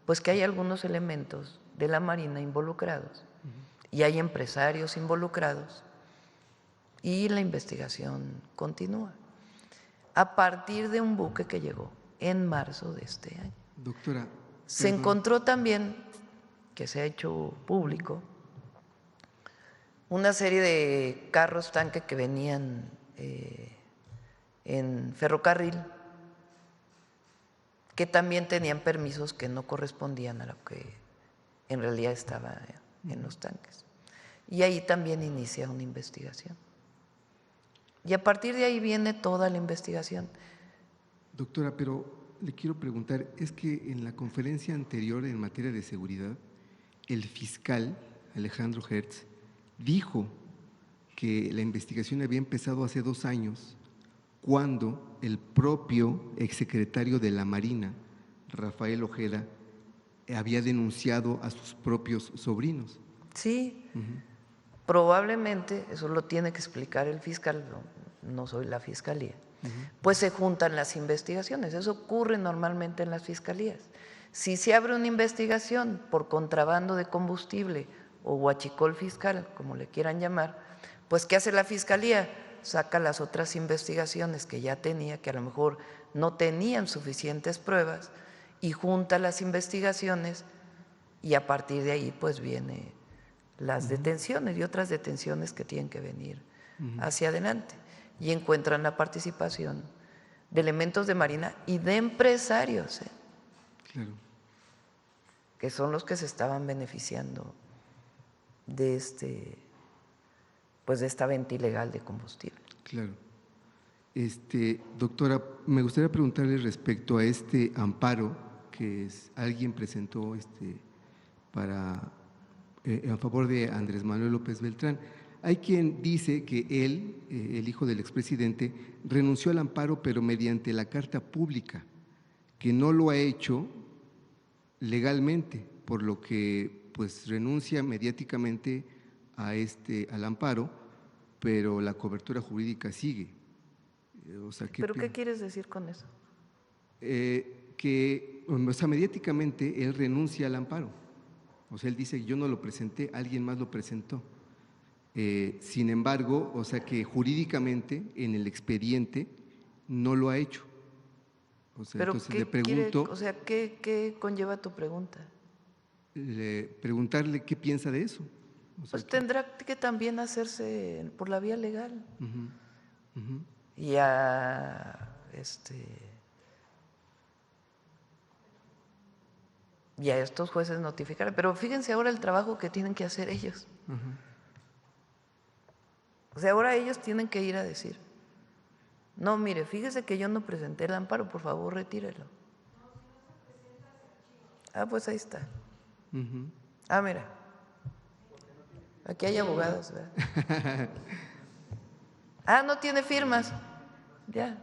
pues que hay algunos elementos de la Marina involucrados y hay empresarios involucrados, y la investigación continúa a partir de un buque que llegó en marzo de este año. Doctora, se encontró también, que se ha hecho público, una serie de carros tanque que venían en ferrocarril, que también tenían permisos que no correspondían a lo que en realidad estaba en los tanques. Y ahí también inicia una investigación. Y a partir de ahí viene toda la investigación. Doctora, pero le quiero preguntar, es que en la conferencia anterior en materia de seguridad, el fiscal Alejandro Hertz dijo que la investigación había empezado hace 2 años, cuando el propio exsecretario de la Marina, Rafael Ojeda, había denunciado a sus propios sobrinos. Sí, probablemente, eso lo tiene que explicar el fiscal, no soy la fiscalía, pues se juntan las investigaciones, eso ocurre normalmente en las fiscalías. Si se abre una investigación por contrabando de combustible o huachicol fiscal, como le quieran llamar, pues ¿qué hace la fiscalía? Saca las otras investigaciones que ya tenía, que a lo mejor no tenían suficientes pruebas, y junta las investigaciones, y a partir de ahí pues viene las detenciones y otras detenciones que tienen que venir hacia adelante, y encuentran la participación de elementos de Marina y de empresarios, Claro. que son los que se estaban beneficiando de pues de esta venta ilegal de combustible. Claro. Doctora, me gustaría preguntarle respecto a este amparo que alguien presentó a favor de Andrés Manuel López Beltrán. Hay quien dice que él, el hijo del expresidente, renunció al amparo, pero mediante la carta pública, que no lo ha hecho legalmente, por lo que pues renuncia mediáticamente al amparo, pero la cobertura jurídica sigue. ¿Pero qué quieres decir con eso? Mediáticamente él renuncia al amparo. O sea, él dice, yo no lo presenté, alguien más lo presentó. Sin embargo, o sea que jurídicamente en el expediente no lo ha hecho. O sea, ¿pero entonces qué le pregunto… ¿qué conlleva tu pregunta? Preguntarle qué piensa de eso. O sea, pues tendrá que también hacerse por la vía legal. Y a estos jueces notificar. Pero fíjense ahora el trabajo que tienen que hacer ellos. O sea, ahora ellos tienen que ir a decir, no, mire, fíjese que yo no presenté el amparo, por favor, retírelo. Ah, pues ahí está. Ah, mira, aquí hay abogados, ¿verdad? Ah, no tiene firmas. Ya.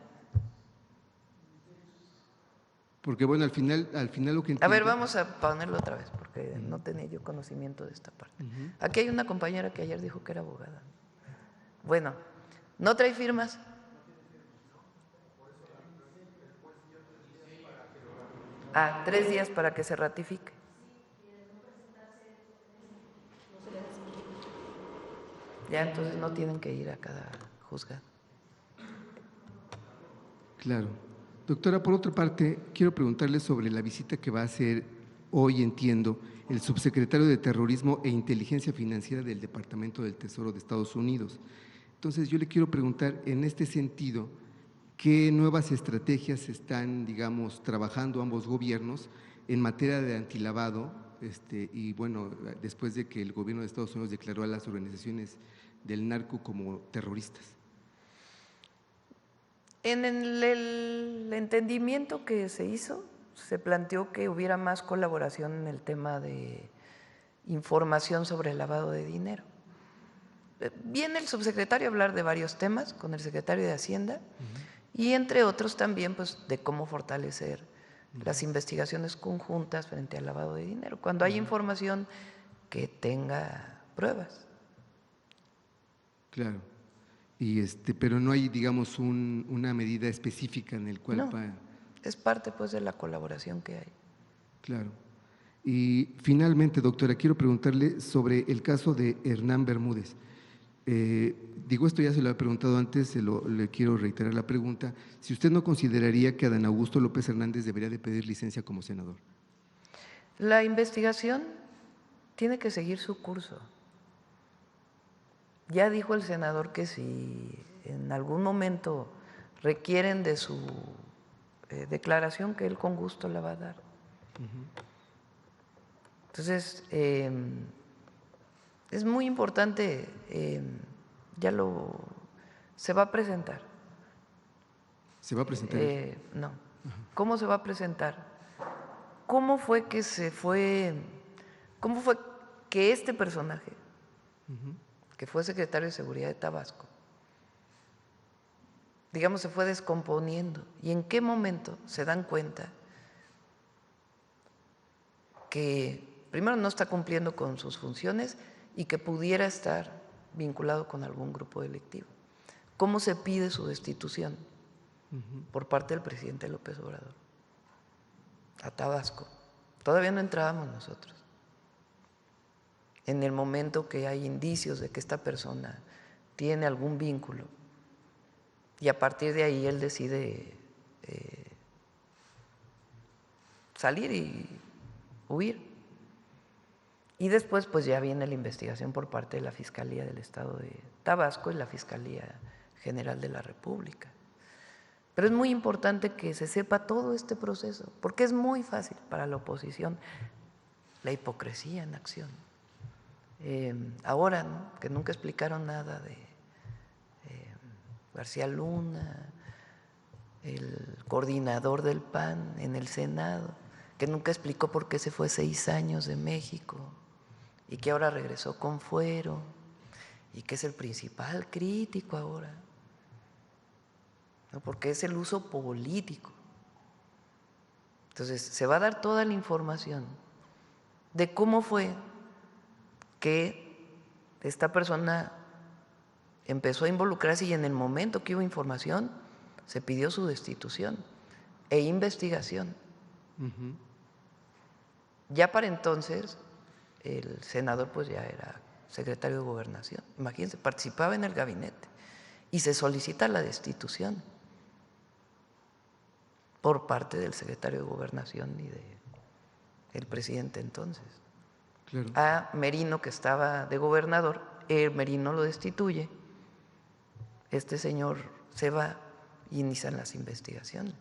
Porque bueno, al final lo que entiendo… A ver, vamos a ponerlo otra vez, porque no tenía yo conocimiento de esta parte. Aquí hay una compañera que ayer dijo que era abogada. Bueno, ¿no trae firmas? Ah, 3 días para que se ratifique. Ya, entonces no tienen que ir a cada juzgado. Claro. Doctora, por otra parte, quiero preguntarle sobre la visita que va a hacer hoy, entiendo, el subsecretario de Terrorismo e Inteligencia Financiera del Departamento del Tesoro de Estados Unidos. Entonces, yo le quiero preguntar, en este sentido, ¿qué nuevas estrategias están, digamos, trabajando ambos gobiernos en materia de antilavado? Y bueno, después de que el gobierno de Estados Unidos declaró a las organizaciones del narco como terroristas. En el entendimiento que se hizo, se planteó que hubiera más colaboración en el tema de información sobre el lavado de dinero. Viene el subsecretario a hablar de varios temas con el secretario de Hacienda y entre otros también pues, de cómo fortalecer las investigaciones conjuntas frente al lavado de dinero, cuando hay información que tenga pruebas. Claro. Y pero no hay, digamos, una medida específica en el cual… No, es parte pues de la colaboración que hay. Claro. Y finalmente, doctora, quiero preguntarle sobre el caso de Hernán Bermúdez. Digo, esto ya se lo he preguntado antes, le quiero reiterar la pregunta. Si usted no consideraría que Adán Augusto López Hernández debería de pedir licencia como senador. La investigación tiene que seguir su curso. Ya dijo el senador que si en algún momento requieren de su declaración, que él con gusto la va a dar. Entonces, es muy importante, se va a presentar. ¿Se va a presentar? No. ¿Cómo se va a presentar? ¿Cómo fue que este personaje, que fue secretario de Seguridad de Tabasco, digamos, se fue descomponiendo? ¿Y en qué momento se dan cuenta que primero no está cumpliendo con sus funciones y que pudiera estar vinculado con algún grupo delictivo? ¿Cómo se pide su destitución por parte del presidente López Obrador a Tabasco? Todavía no entrábamos nosotros. En el momento que hay indicios de que esta persona tiene algún vínculo y a partir de ahí él decide salir y huir. Y después pues ya viene la investigación por parte de la Fiscalía del Estado de Tabasco y la Fiscalía General de la República. Pero es muy importante que se sepa todo este proceso, porque es muy fácil para la oposición la hipocresía en acción. Ahora, ¿no?, que nunca explicaron nada de García Luna, el coordinador del PAN en el Senado, que nunca explicó por qué se fue 6 años de México y que ahora regresó con fuero y que es el principal crítico ahora, ¿no?, porque es el uso político. Entonces, se va a dar toda la información de cómo fue que esta persona empezó a involucrarse y en el momento que hubo información se pidió su destitución e investigación. Ya para entonces el senador pues ya era secretario de Gobernación, imagínense, participaba en el gabinete y se solicita la destitución por parte del secretario de Gobernación y del presidente entonces. Claro. A Merino, que estaba de gobernador, Merino lo destituye, este señor se va y inician las investigaciones.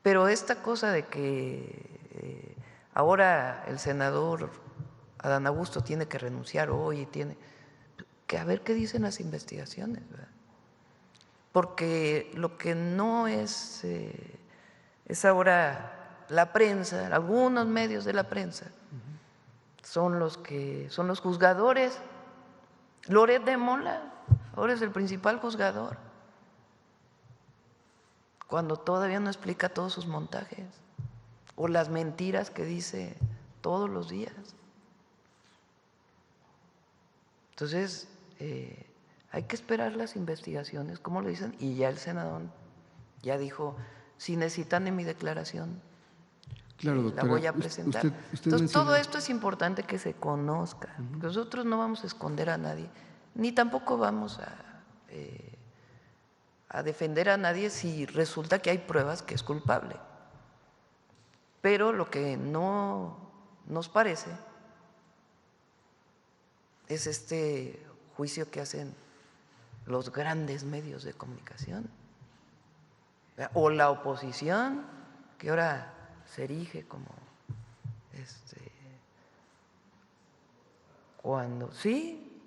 Pero esta cosa de que ahora el senador Adán Augusto tiene que renunciar hoy, tiene que a ver qué dicen las investigaciones, ¿verdad? Porque lo que no es ahora la prensa, algunos medios de la prensa, son los juzgadores. Loret de Mola ahora es el principal juzgador, cuando todavía no explica todos sus montajes o las mentiras que dice todos los días. Entonces, hay que esperar las investigaciones, como lo dicen, y ya el senador ya dijo, si necesitan en mi declaración, claro, doctora, la voy a presentar. Usted Entonces, todo esto es importante que se conozca. Nosotros no vamos a esconder a nadie, ni tampoco vamos a defender a nadie si resulta que hay pruebas que es culpable. Pero lo que no nos parece es este juicio que hacen los grandes medios de comunicación o la oposición, que ahora se erige como cuando sí,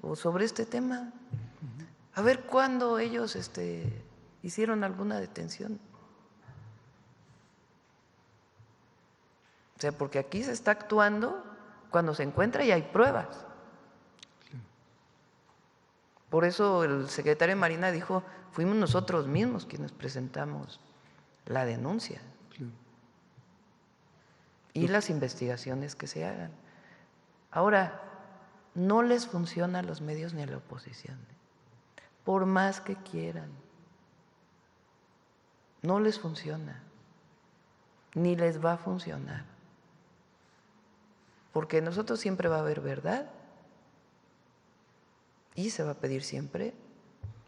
o sobre este tema, a ver cuándo ellos hicieron alguna detención. O sea, porque aquí se está actuando cuando se encuentra y hay pruebas. Por eso el secretario de Marina dijo, fuimos nosotros mismos quienes presentamos la denuncia. Y las investigaciones que se hagan. Ahora, no les funciona a los medios ni a la oposición, por más que quieran. No les funciona, ni les va a funcionar. Porque nosotros siempre va a haber verdad y se va a pedir siempre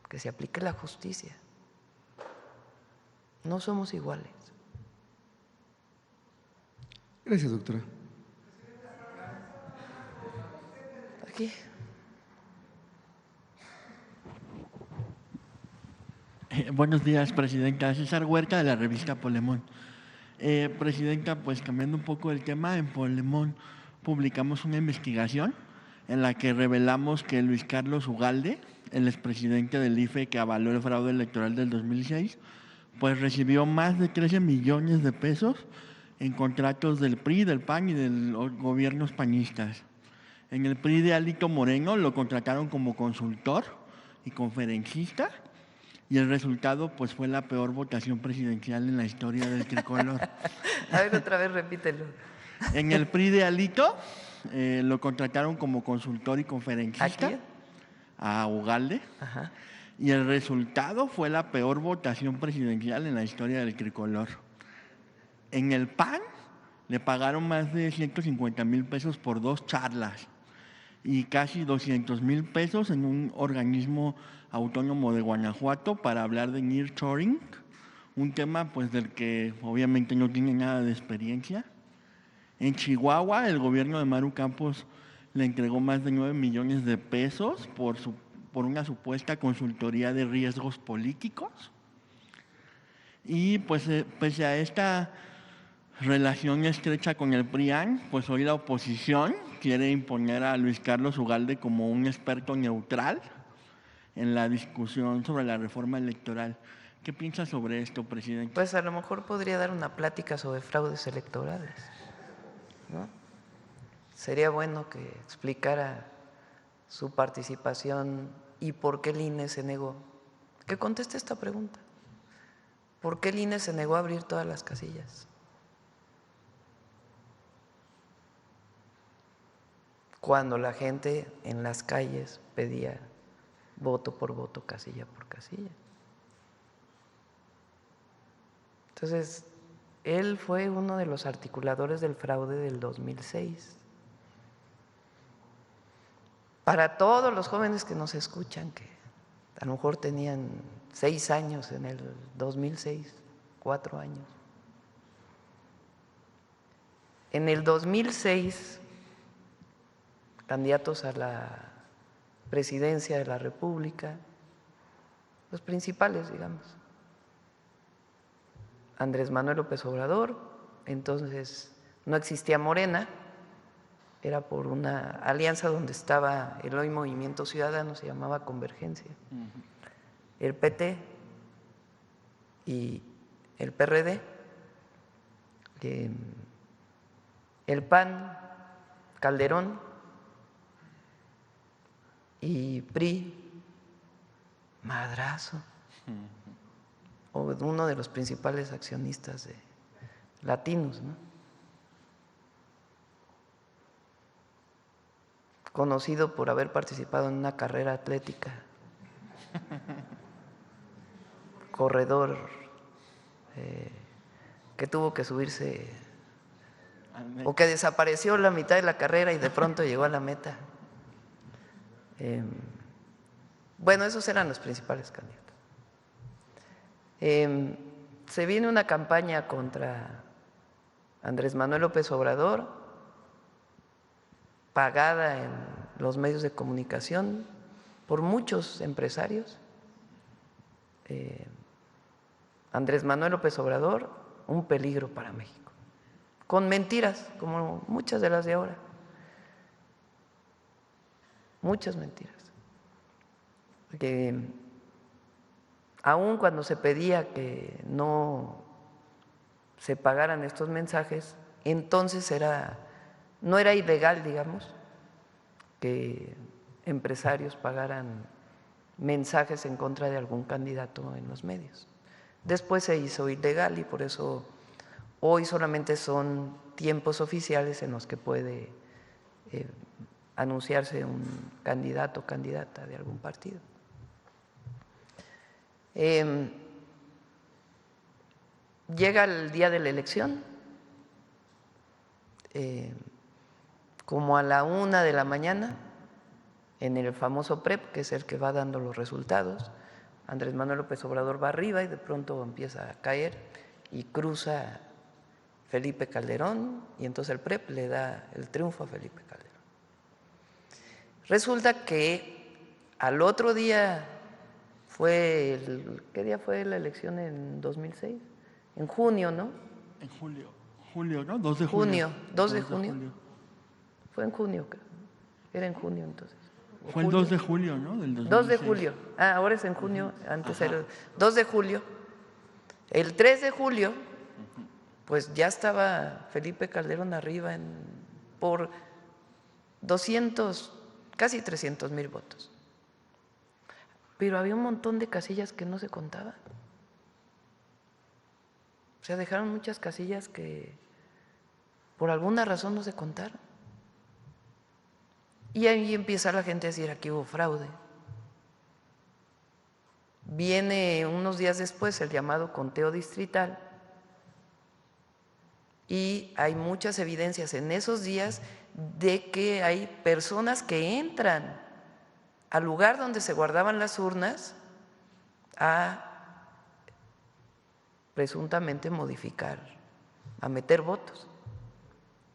que se aplique la justicia. No somos iguales. Gracias, doctora. Aquí. Buenos días, presidenta. César Huerta, de la revista Polemón. Presidenta, pues cambiando un poco el tema, en Polemón publicamos una investigación en la que revelamos que Luis Carlos Ugalde, el expresidente del IFE que avaló el fraude electoral del 2006, pues recibió más de 13 millones de pesos en contratos del PRI, del PAN y de los gobiernos panistas. En el PRI de Alito Moreno lo contrataron como consultor y conferencista, y el resultado pues fue la peor votación presidencial en la historia del tricolor. A ver, otra vez repítelo. En el PRI de Alito lo contrataron como consultor y conferencista. ¿Aquí? A Ugalde. Ajá. Y el resultado fue la peor votación presidencial en la historia del tricolor. En el PAN le pagaron más de 150,000 pesos por 2 charlas y casi 200,000 pesos en un organismo autónomo de Guanajuato para hablar de nearshoring, un tema pues del que obviamente no tiene nada de experiencia. En Chihuahua, el gobierno de Maru Campos le entregó más de 9 millones de pesos por una supuesta consultoría de riesgos políticos. Y pues pese a esta relación estrecha con el PRIAN, pues hoy la oposición quiere imponer a Luis Carlos Ugalde como un experto neutral en la discusión sobre la reforma electoral. ¿Qué piensa sobre esto, presidente? Pues a lo mejor podría dar una plática sobre fraudes electorales, ¿no? Sería bueno que explicara su participación y por qué el INE se negó. Que conteste esta pregunta. ¿Por qué el INE se negó a abrir todas las casillas? Cuando la gente en las calles pedía voto por voto, casilla por casilla. Entonces, él fue uno de los articuladores del fraude del 2006. Para todos los jóvenes que nos escuchan, que a lo mejor tenían 6 años en el 2006, 4 años. En el 2006, candidatos a la presidencia de la República, los principales, digamos. Andrés Manuel López Obrador, entonces no existía Morena, era por una alianza donde estaba el hoy Movimiento Ciudadano, se llamaba Convergencia. El PT y el PRD, el PAN, Calderón y PRI, Madrazo, o uno de los principales accionistas de latinos, ¿no? Conocido por haber participado en una carrera atlética, corredor que tuvo que subirse o que desapareció la mitad de la carrera y de pronto llegó a la meta. Bueno, esos eran los principales candidatos. Se viene una campaña contra Andrés Manuel López Obrador, pagada en los medios de comunicación por muchos empresarios. Andrés Manuel López Obrador, un peligro para México, con mentiras, como muchas de las de ahora. Muchas mentiras. Porque aun cuando se pedía que no se pagaran estos mensajes, entonces no era ilegal, digamos, que empresarios pagaran mensajes en contra de algún candidato en los medios. Después se hizo ilegal y por eso hoy solamente son tiempos oficiales en los que puede anunciarse un candidato o candidata de algún partido. Llega el día de la elección, como a la 1 de la mañana, en el famoso PREP, que es el que va dando los resultados, Andrés Manuel López Obrador va arriba y de pronto empieza a caer y cruza Felipe Calderón y entonces el PREP le da el triunfo a Felipe Calderón. Resulta que al otro día ¿qué día fue la elección en 2006? En junio, ¿no? En julio, ¿no? 2 de junio. 2 de junio. Fue en junio, era en junio entonces. Fue el 2 de julio, ¿no? Del 2006. 2 de julio. Ahora es en junio, antes era el 2 de julio. El 3 de julio, pues ya estaba Felipe Calderón arriba por 200, casi 300,000 votos. Pero había un montón de casillas que no se contaban. O sea, dejaron muchas casillas que por alguna razón no se contaron. Y ahí empieza la gente a decir, aquí hubo fraude. Viene unos días después el llamado conteo distrital y hay muchas evidencias en esos días de que hay personas que entran al lugar donde se guardaban las urnas a presuntamente modificar, a meter votos.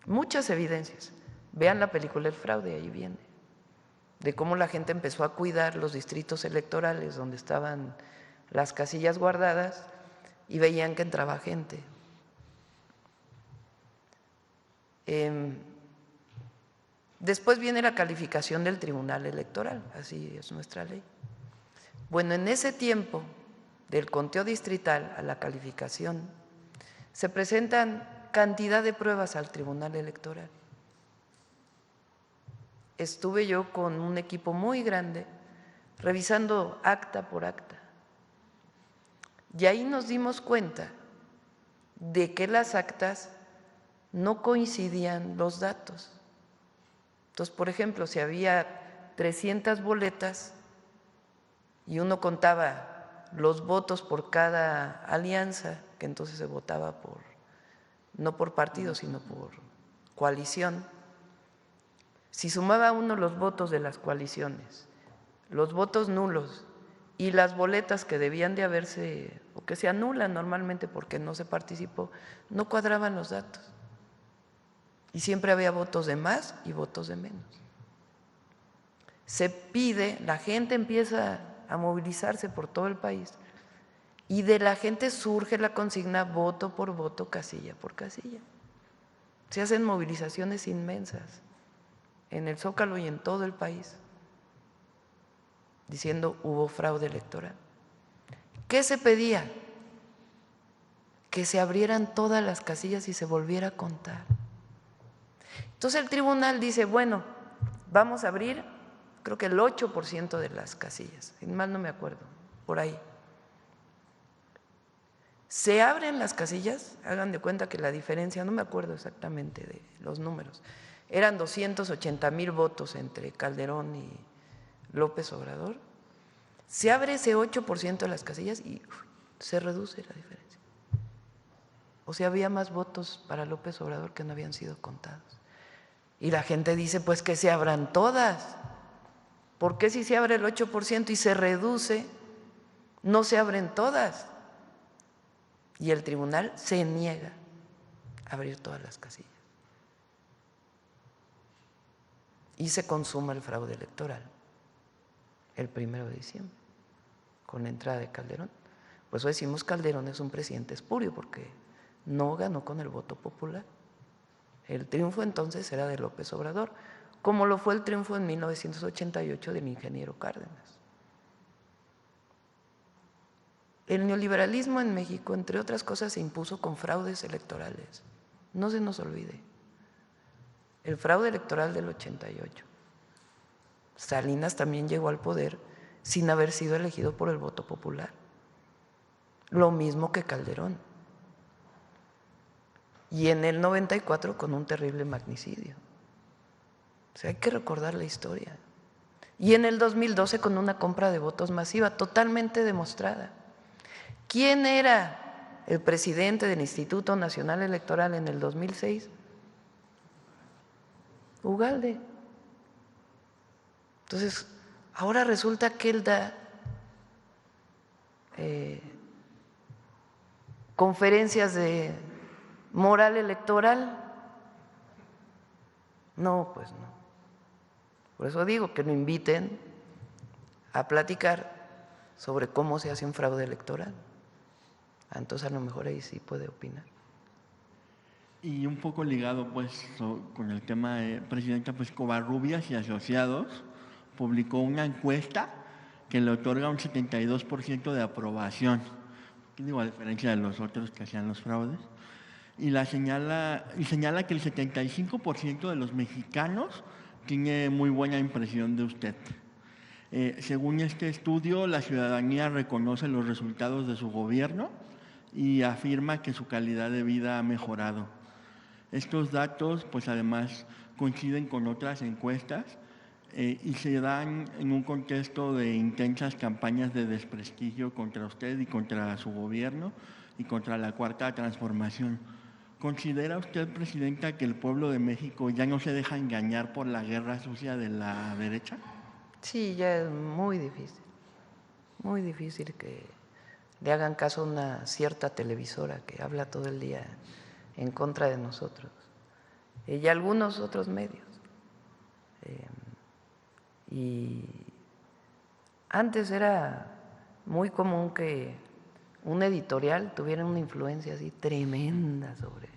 Muchas evidencias. Vean la película El fraude, ahí viene, de cómo la gente empezó a cuidar los distritos electorales donde estaban las casillas guardadas y veían que entraba gente. Después viene la calificación del Tribunal Electoral, así es nuestra ley. Bueno, en ese tiempo del conteo distrital a la calificación se presentan cantidad de pruebas al Tribunal Electoral. Estuve yo con un equipo muy grande revisando acta por acta y ahí nos dimos cuenta de que las actas no coincidían los datos. Entonces, por ejemplo, si había 300 boletas y uno contaba los votos por cada alianza, que entonces se votaba no por partido, sino por coalición. Si sumaba uno los votos de las coaliciones, los votos nulos y las boletas que debían de haberse, o que se anulan normalmente porque no se participó, no cuadraban los datos. Y siempre había votos de más y votos de menos. Se pide, la gente empieza a movilizarse por todo el país y de la gente surge la consigna voto por voto, casilla por casilla. Se hacen movilizaciones inmensas en el Zócalo y en todo el país, diciendo hubo fraude electoral. ¿Qué se pedía? Que se abrieran todas las casillas y se volviera a contar. Entonces el tribunal dice, bueno, vamos a abrir, creo que el 8% de las casillas, mal no me acuerdo, por ahí. Se abren las casillas, hagan de cuenta que la diferencia, no me acuerdo exactamente de los números, eran 280,000 votos entre Calderón y López Obrador. Se abre ese 8% de las casillas y se reduce la diferencia. O sea, había más votos para López Obrador que no habían sido contados. Y la gente dice, pues que se abran todas. ¿Por qué si se abre el 8% y se reduce, no se abren todas? Y el tribunal se niega a abrir todas las casillas. Y se consuma el fraude electoral el 1 de diciembre, con la entrada de Calderón. Por eso decimos Calderón es un presidente espurio, porque no ganó con el voto popular. El triunfo entonces era de López Obrador, como lo fue el triunfo en 1988 del ingeniero Cárdenas. El neoliberalismo en México, entre otras cosas, se impuso con fraudes electorales. no se nos olvide, el fraude electoral del 88. Salinas también llegó al poder sin haber sido elegido por el voto popular. Lo mismo que Calderón. Y en el 94 con un terrible magnicidio. O sea, hay que recordar la historia. Y en el 2012 con una compra de votos masiva, totalmente demostrada. ¿Quién era el presidente del Instituto Nacional Electoral en el 2006? Ugalde. Entonces, ahora resulta que él da conferencias de moral electoral. No, pues no. Por eso digo que lo inviten a platicar sobre cómo se hace un fraude electoral. Entonces a lo mejor ahí sí puede opinar. Y un poco ligado pues con el tema de Presidenta, pues Covarrubias y Asociados publicó una encuesta que le otorga un 72% de aprobación, digo, a diferencia de los otros que hacían los fraudes, y señala que el 75% de los mexicanos tiene muy buena impresión de usted. Según este estudio, la ciudadanía reconoce los resultados de su gobierno y afirma que su calidad de vida ha mejorado. Estos datos, pues además, coinciden con otras encuestas y se dan en un contexto de intensas campañas de desprestigio contra usted y contra su gobierno y contra la Cuarta Transformación. ¿Considera usted, Presidenta, que el pueblo de México ya no se deja engañar por la guerra sucia de la derecha? Sí, ya es muy difícil que le hagan caso a una cierta televisora que habla todo el día en contra de nosotros y algunos otros medios. Y antes era muy común que un editorial tuviera una influencia así tremenda sobre,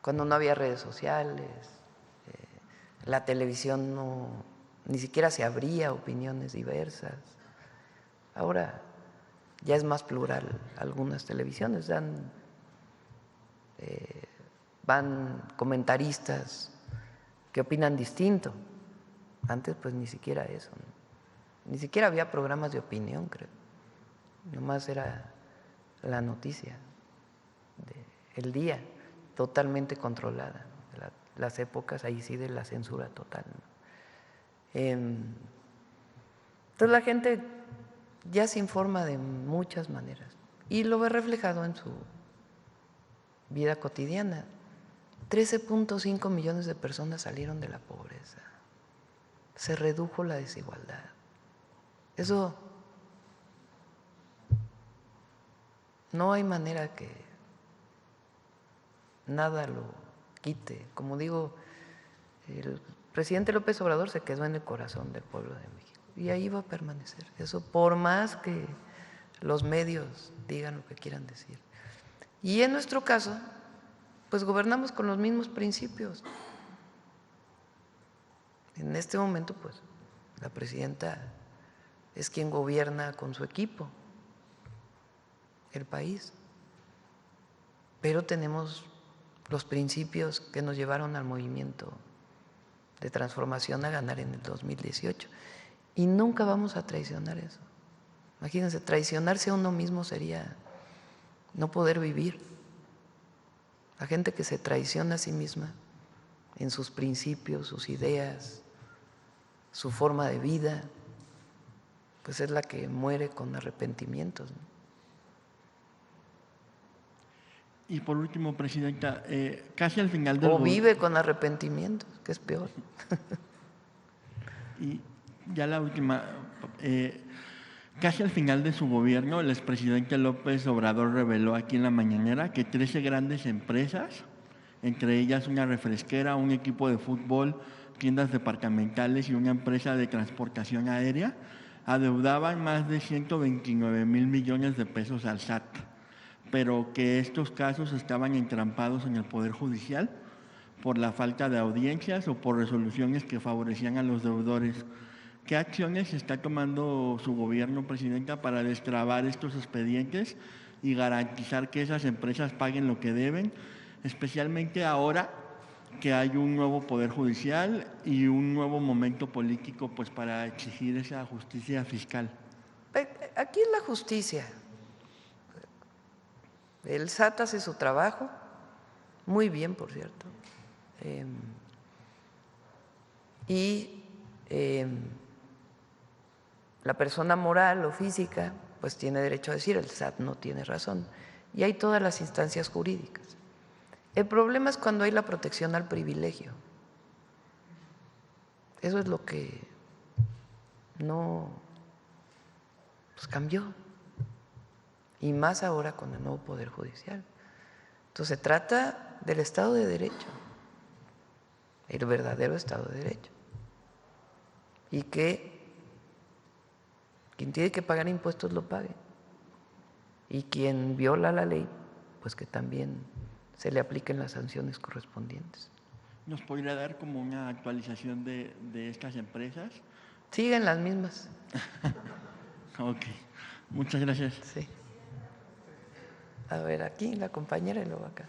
cuando no había redes sociales, la televisión ni siquiera se abría opiniones diversas. Ahora ya es más plural algunas televisiones, van comentaristas que opinan distinto. Antes pues ni siquiera eso, ¿no? Ni siquiera había programas de opinión, creo. Nomás era la noticia del día, totalmente controlada, ¿no? Las épocas ahí sí de la censura total, ¿no? Entonces la gente ya se informa de muchas maneras y lo ve reflejado en su vida cotidiana. 13.5 millones de personas salieron de la pobreza, se redujo la desigualdad. Eso no hay manera que nada lo quite. Como digo, el presidente López Obrador se quedó en el corazón del pueblo de México y ahí va a permanecer. Eso por más que los medios digan lo que quieran decir. Y en nuestro caso, pues gobernamos con los mismos principios. En este momento, pues, la presidenta es quien gobierna con su equipo el país, pero tenemos los principios que nos llevaron al movimiento de transformación a ganar en el 2018 y nunca vamos a traicionar eso. Imagínense, traicionarse a uno mismo sería no poder vivir. La gente que se traiciona a sí misma en sus principios, sus ideas, su forma de vida, pues es la que muere con arrepentimientos, ¿no? Y por último, Presidenta, casi al final del o vive con arrepentimientos, que es peor. Y ya la última, casi al final de su gobierno, el expresidente López Obrador reveló aquí en la mañanera que 13 grandes empresas, entre ellas una refresquera, un equipo de fútbol, tiendas departamentales y una empresa de transportación aérea, adeudaban más de 129 mil millones de pesos al SAT, pero que estos casos estaban entrampados en el Poder Judicial por la falta de audiencias o por resoluciones que favorecían a los deudores. ¿Qué acciones está tomando su gobierno, Presidenta, para destrabar estos expedientes y garantizar que esas empresas paguen lo que deben especialmente ahora que hay un nuevo poder judicial y un nuevo momento político pues para exigir esa justicia fiscal. Aquí es la justicia. El SAT hace su trabajo, muy bien, por cierto. La persona moral o física pues tiene derecho a decir el SAT no tiene razón. Y hay todas las instancias jurídicas. El problema es cuando hay la protección al privilegio. Eso es lo que no pues cambió. Y más ahora con el nuevo Poder Judicial. Entonces se trata del Estado de Derecho, el verdadero Estado de Derecho. Y que quien tiene que pagar impuestos lo pague. Y quien viola la ley, pues que también se le apliquen las sanciones correspondientes. ¿Nos podría dar como una actualización de estas empresas? Siguen las mismas. Ok, muchas gracias. Sí. A ver, aquí la compañera y luego acá.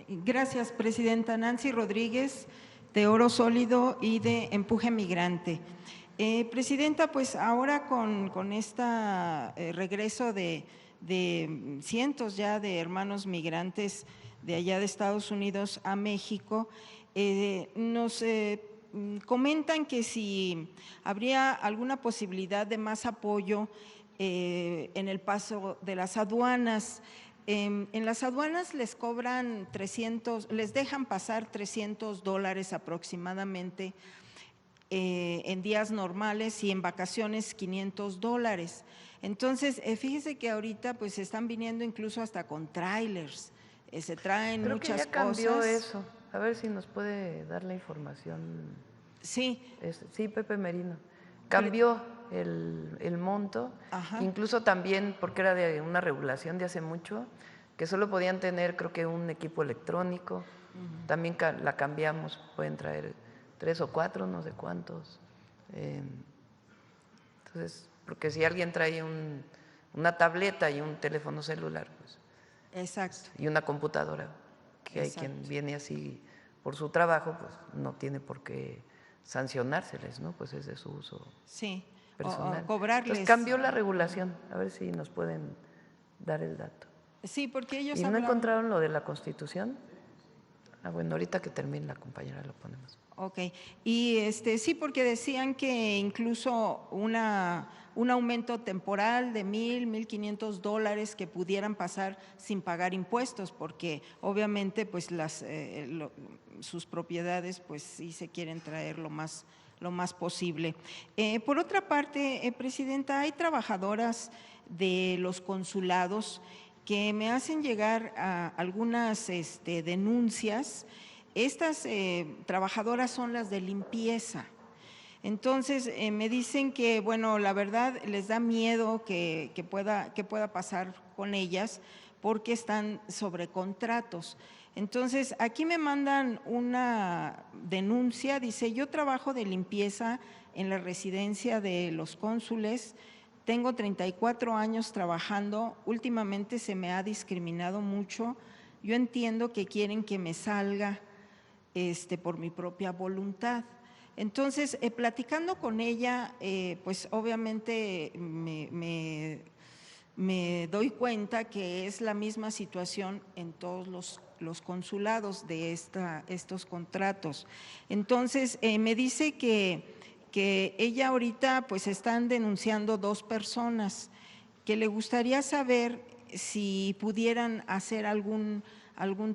Gracias, Presidenta. Nancy Rodríguez, de Oro Sólido y de Empuje Migrante. Presidenta, pues ahora con este regreso de cientos ya de hermanos migrantes de allá de Estados Unidos a México, nos comentan que si habría alguna posibilidad de más apoyo en el paso de las aduanas. En las aduanas les cobran les dejan pasar $300 aproximadamente en días normales y en vacaciones $500. Entonces, fíjese que ahorita pues están viniendo incluso hasta con trailers, se traen Creo muchas que ya cambió cosas. eso. A ver si nos puede dar la información. Sí. Sí, Pepe Merino. Cambió el monto, incluso también porque era de una regulación de hace mucho, que solo podían tener creo que un equipo electrónico. También la cambiamos, pueden traer 3 o 4, no sé cuántos. Entonces, porque si alguien trae una tableta y un teléfono celular, pues, exacto, y una computadora, que hay quien viene así por su trabajo, pues no tiene por qué sancionárseles, ¿no? Pues es de su uso personal. O cobrarles. Entonces cambió la regulación, a ver si nos pueden dar el dato. Sí, porque ellos ¿Y no encontraron lo de la Constitución? Bueno, ahorita que termine la compañera lo ponemos. Ok, y sí, porque decían que incluso un aumento temporal de $1,500 que pudieran pasar sin pagar impuestos, porque obviamente pues sus propiedades pues sí se quieren traer lo más posible. Por otra parte, Presidenta, hay trabajadoras de los consulados que me hacen llegar a algunas denuncias. Estas trabajadoras son las de limpieza. Entonces, me dicen que, bueno, la verdad les da miedo que pueda pasar con ellas porque están sobre contratos. Entonces, aquí me mandan una denuncia, dice, yo trabajo de limpieza en la residencia de los cónsules, tengo 34 años trabajando, últimamente se me ha discriminado mucho, yo entiendo que quieren que me salga por mi propia voluntad. Entonces, platicando con ella, pues obviamente me doy cuenta que es la misma situación en todos los consulados de estos contratos. Entonces, me dice que ella ahorita pues están denunciando 2 personas, que le gustaría saber si pudieran hacer algún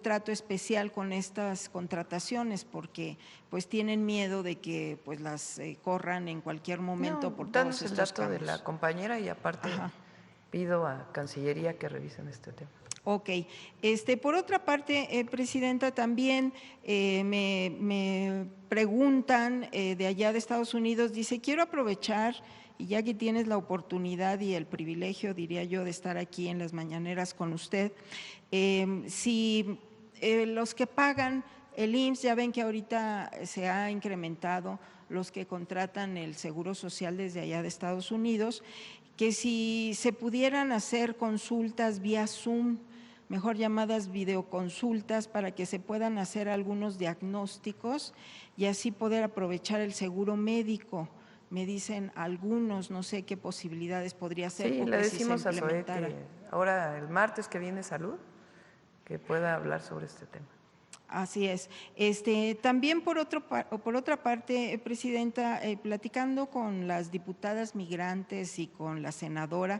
trato especial con estas contrataciones, porque pues tienen miedo de que pues las corran en cualquier momento por todos estos el dato cambios. de la compañera y aparte pido a Cancillería que revisen este tema. Ok. Por otra parte, Presidenta, también me preguntan de allá de Estados Unidos, dice, quiero aprovechar, y ya que tienes la oportunidad y el privilegio, diría yo, de estar aquí en las mañaneras con usted, si los que pagan El IMSS, ya ven que ahorita se ha incrementado los que contratan el Seguro Social desde allá de Estados Unidos, que si se pudieran hacer consultas vía Zoom, mejor llamadas videoconsultas, para que se puedan hacer algunos diagnósticos y así poder aprovechar el seguro médico. Me dicen algunos, no sé qué posibilidades podría ser. Sí, le decimos a Zoe que ahora el martes que viene Salud, que pueda hablar sobre este tema. Así es. También por otra parte, Presidenta, platicando con las diputadas migrantes y con la senadora,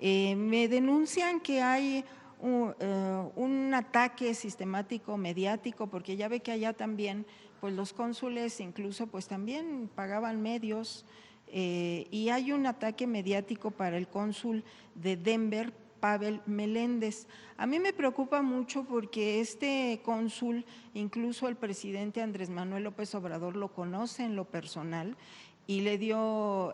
me denuncian que hay un ataque sistemático mediático, porque ya ve que allá también pues los cónsules incluso pues también pagaban medios, y hay un ataque mediático para el cónsul de Denver, Pavel Meléndez. A mí me preocupa mucho porque este cónsul, incluso el presidente Andrés Manuel López Obrador lo conoce en lo personal y le dio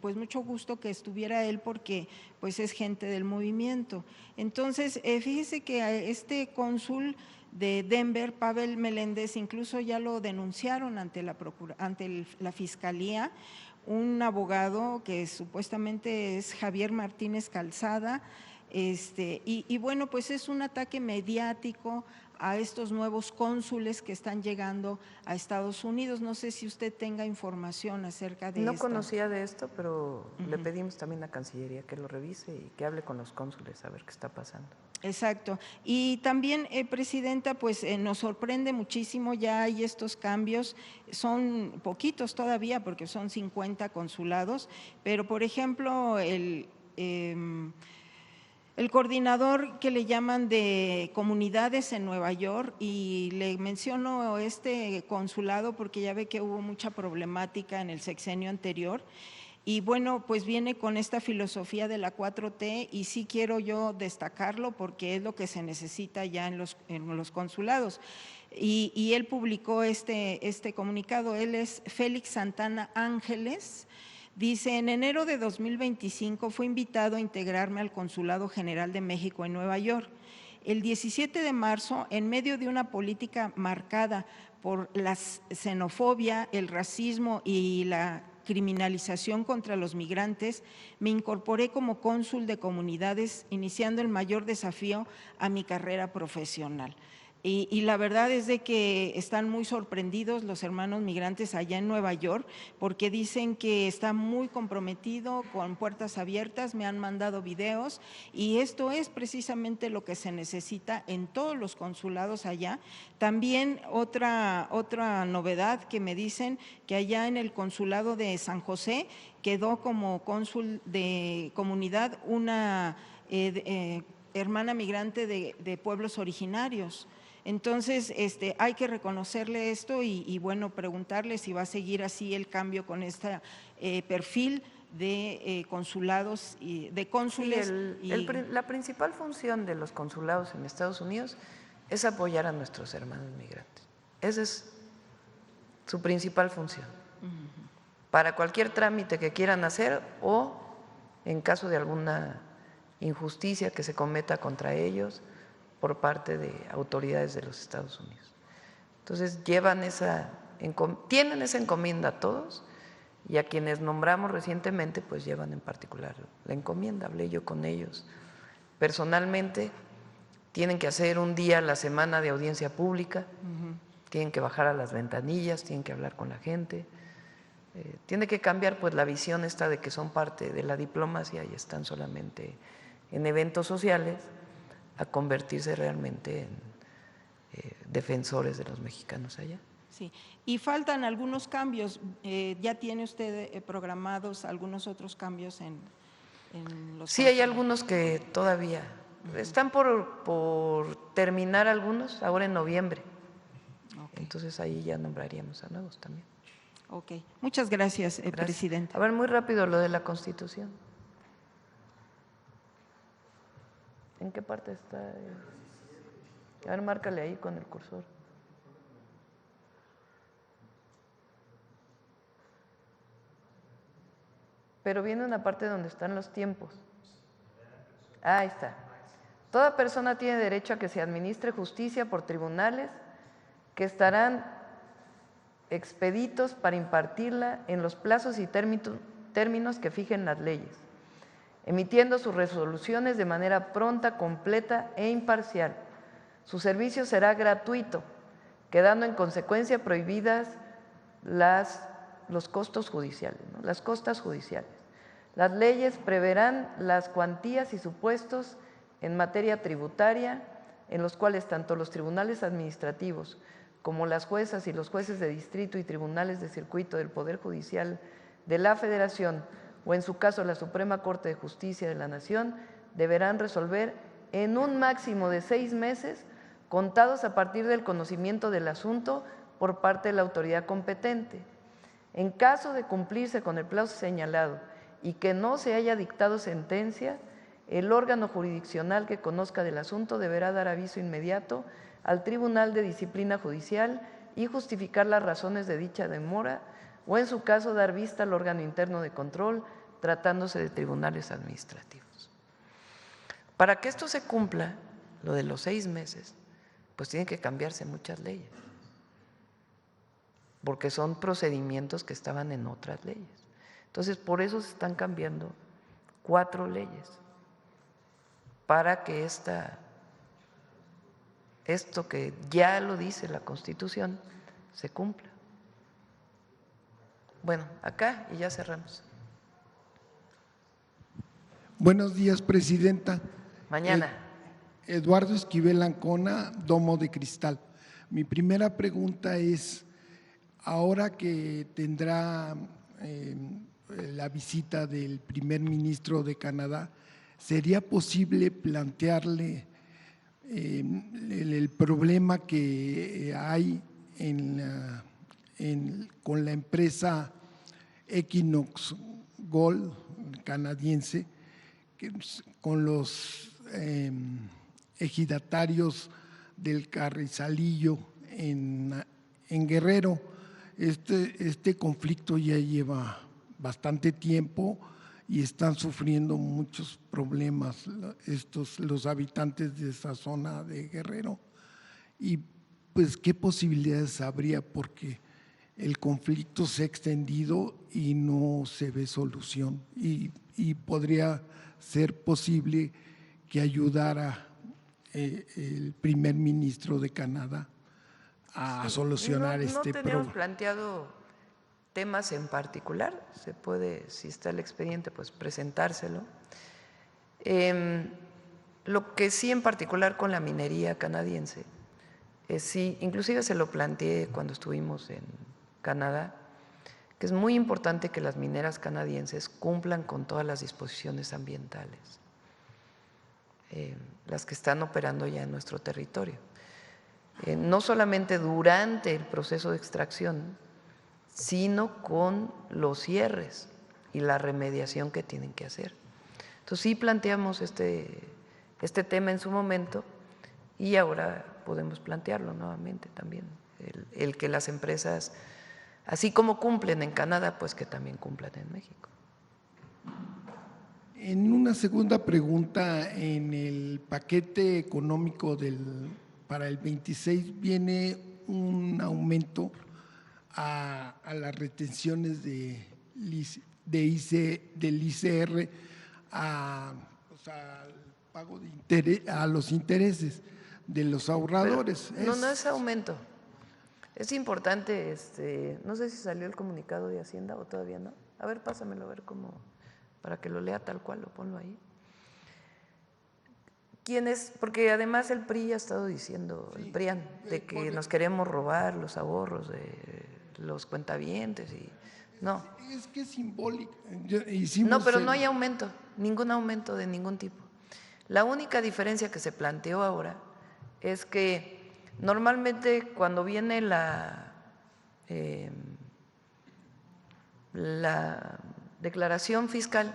pues mucho gusto que estuviera él porque pues es gente del movimiento. Entonces, fíjese que a este cónsul de Denver, Pavel Meléndez, incluso ya lo denunciaron ante la Fiscalía, un abogado que supuestamente es Javier Martínez Calzada, y bueno, pues es un ataque mediático a estos nuevos cónsules que están llegando a Estados Unidos. No sé si usted tenga información acerca de esto. No conocía de esto, pero le pedimos también a Cancillería que lo revise y que hable con los cónsules a ver qué está pasando. Exacto. Y también, Presidenta, pues nos sorprende muchísimo, ya hay estos cambios, son poquitos todavía porque son 50 consulados, pero por ejemplo el coordinador que le llaman de comunidades en Nueva York, y le menciono este consulado porque ya ve que hubo mucha problemática en el sexenio anterior. Y bueno, pues viene con esta filosofía de la 4T y sí quiero yo destacarlo porque es lo que se necesita ya en los consulados. Y él publicó este comunicado, él es Félix Santana Ángeles. Dice, en enero de 2025 fue invitado a integrarme al Consulado General de México en Nueva York. El 17 de marzo, en medio de una política marcada por la xenofobia, el racismo y la criminalización contra los migrantes, me incorporé como cónsul de comunidades, iniciando el mayor desafío a mi carrera profesional. Y la verdad es de que están muy sorprendidos los hermanos migrantes allá en Nueva York porque dicen que está muy comprometido con puertas abiertas, me han mandado videos y esto es precisamente lo que se necesita en todos los consulados allá. También otra novedad que me dicen que allá en el consulado de San José quedó como cónsul de comunidad una hermana migrante de pueblos originarios. Entonces, hay que reconocerle esto y bueno, preguntarle si va a seguir así el cambio con este perfil de consulados y de cónsules. La principal función de los consulados en Estados Unidos es apoyar a nuestros hermanos migrantes. Esa es su principal función. Para cualquier trámite que quieran hacer o en caso de alguna injusticia que se cometa contra ellos por parte de autoridades de los Estados Unidos. Entonces, tienen esa encomienda todos y a quienes nombramos recientemente, pues llevan en particular la encomienda. Hablé yo con ellos personalmente, tienen que hacer un día a la semana de audiencia pública, tienen que bajar a las ventanillas, tienen que hablar con la gente, tiene que cambiar pues la visión esta de que son parte de la diplomacia y están solamente en eventos sociales, a convertirse realmente en defensores de los mexicanos allá. Sí, y faltan algunos cambios. ¿Ya tiene usted programados algunos otros cambios en los? Sí, hay algunos que todavía están por terminar algunos ahora en noviembre. Entonces ahí ya nombraríamos a nuevos también. Ok, muchas gracias, Presidenta. A ver, muy rápido lo de la Constitución. ¿En qué parte está? A ver, márcale ahí con el cursor. Pero viene una parte donde están los tiempos. Ahí está. Toda persona tiene derecho a que se administre justicia por tribunales que estarán expeditos para impartirla en los plazos y términos que fijen las leyes, emitiendo sus resoluciones de manera pronta, completa e imparcial. Su servicio será gratuito, quedando en consecuencia prohibidas los costos judiciales, ¿no? Las costas judiciales. Las leyes preverán las cuantías y supuestos en materia tributaria en los cuales tanto los tribunales administrativos como las juezas y los jueces de distrito y tribunales de circuito del Poder Judicial de la Federación o en su caso la Suprema Corte de Justicia de la Nación deberán resolver en un máximo de 6 meses contados a partir del conocimiento del asunto por parte de la autoridad competente. En caso de cumplirse con el plazo señalado y que no se haya dictado sentencia, el órgano jurisdiccional que conozca del asunto deberá dar aviso inmediato al Tribunal de Disciplina Judicial y justificar las razones de dicha demora o en su caso dar vista al órgano interno de control tratándose de tribunales administrativos. Para que esto se cumpla, lo de los 6 meses, pues tienen que cambiarse muchas leyes, porque son procedimientos que estaban en otras leyes. Entonces, por eso se están cambiando 4 leyes, para que esto que ya lo dice la Constitución se cumpla. Bueno, acá y ya cerramos. Buenos días, Presidenta. Mañana. Eduardo Esquivel Ancona, Domo de Cristal. Mi primera pregunta es, ahora que tendrá la visita del primer ministro de Canadá, ¿sería posible plantearle el problema que hay con la empresa Equinox Gold canadiense, con los ejidatarios del Carrizalillo en Guerrero? Este conflicto ya lleva bastante tiempo y están sufriendo muchos problemas los habitantes de esa zona de Guerrero. Y pues, ¿qué posibilidades habría? Porque el conflicto se ha extendido y no se ve solución. Y podría ser posible que ayudara el primer ministro de Canadá a solucionar este problema. No teníamos planteado temas en particular, se puede, si está el expediente, pues presentárselo. Lo que sí en particular con la minería canadiense, sí, inclusive se lo planteé cuando estuvimos en Canadá, que es muy importante que las mineras canadienses cumplan con todas las disposiciones ambientales, las que están operando ya en nuestro territorio. No solamente durante el proceso de extracción, sino con los cierres y la remediación que tienen que hacer. Entonces sí planteamos este tema en su momento y ahora podemos plantearlo nuevamente también, el que las empresas, así como cumplen en Canadá, pues que también cumplan en México. En una segunda pregunta, en el paquete económico para el 26 viene un aumento a las retenciones del ICR, al pago de interés, a los intereses de los ahorradores. Pero no es aumento. Es importante, no sé si salió el comunicado de Hacienda o todavía no. A ver, pásamelo, a ver cómo, para que lo lea tal cual, lo ponlo ahí. ¿Quién es? Porque además el PRI ha estado diciendo, el PRIAN, de que nos queremos robar los ahorros de los cuentavientes y no. Es que es simbólico. No, pero no hay aumento, ningún aumento de ningún tipo. La única diferencia que se planteó ahora es que normalmente cuando viene la declaración fiscal,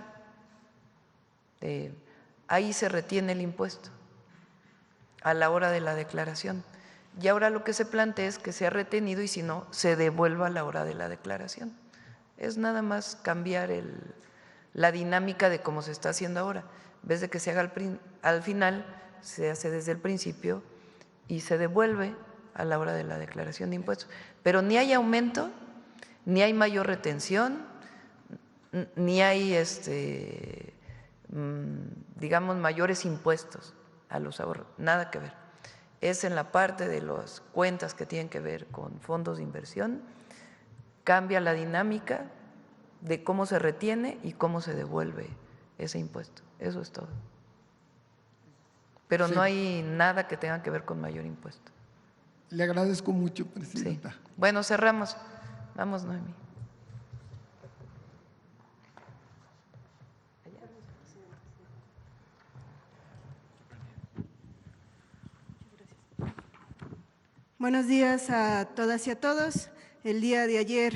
ahí se retiene el impuesto a la hora de la declaración. Y ahora lo que se plantea es que sea retenido y si no, se devuelva a la hora de la declaración. Es nada más cambiar la dinámica de cómo se está haciendo ahora. En vez de que se haga al final, se hace desde el principio y se devuelve a la hora de la declaración de impuestos. Pero ni hay aumento, ni hay mayor retención, ni hay, digamos, mayores impuestos a los ahorros, nada que ver. Es en la parte de las cuentas que tienen que ver con fondos de inversión, cambia la dinámica de cómo se retiene y cómo se devuelve ese impuesto. Eso es todo. Pero sí, no hay nada que tenga que ver con mayor impuesto. Le agradezco mucho, presidenta. Sí. Bueno, cerramos. Vamos, Noemí. Buenos días a todas y a todos. El día de ayer,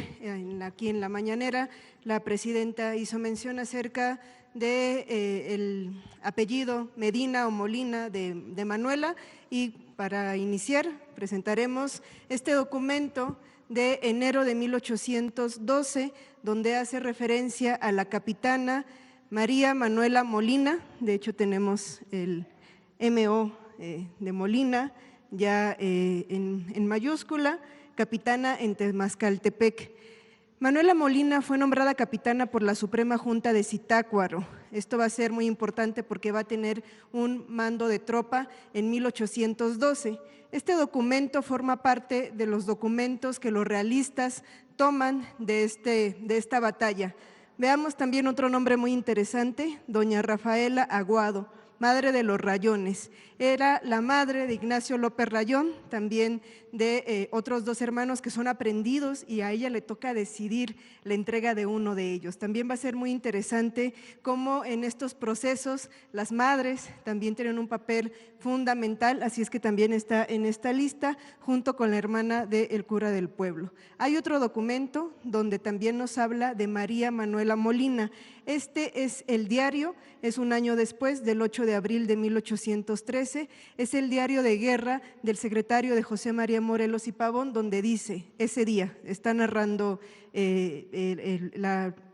aquí en la mañanera, la presidenta hizo mención acerca de el apellido Medina o Molina de Manuela, y para iniciar presentaremos este documento de enero de 1812, donde hace referencia a la capitana María Manuela Molina. De hecho tenemos el MO de Molina ya en mayúscula, capitana en Temazcaltepec. Manuela Molina fue nombrada capitana por la Suprema Junta de Zitácuaro. Esto va a ser muy importante porque va a tener un mando de tropa en 1812. Este documento forma parte de los documentos que los realistas toman de esta batalla. Veamos también otro nombre muy interesante, doña Rafaela Aguado, madre de los Rayones. Era la madre de Ignacio López Rayón, también de otros dos hermanos que son aprendidos, y a ella le toca decidir la entrega de uno de ellos. También va a ser muy interesante cómo en estos procesos las madres también tienen un papel fundamental, así es que también está en esta lista junto con la hermana del cura del pueblo. Hay otro documento donde también nos habla de María Manuela Molina. Este es el diario, es un año después, del 8 de abril de 1813, es el diario de guerra del secretario de José María Morelos y Pavón, donde dice, ese día, está narrando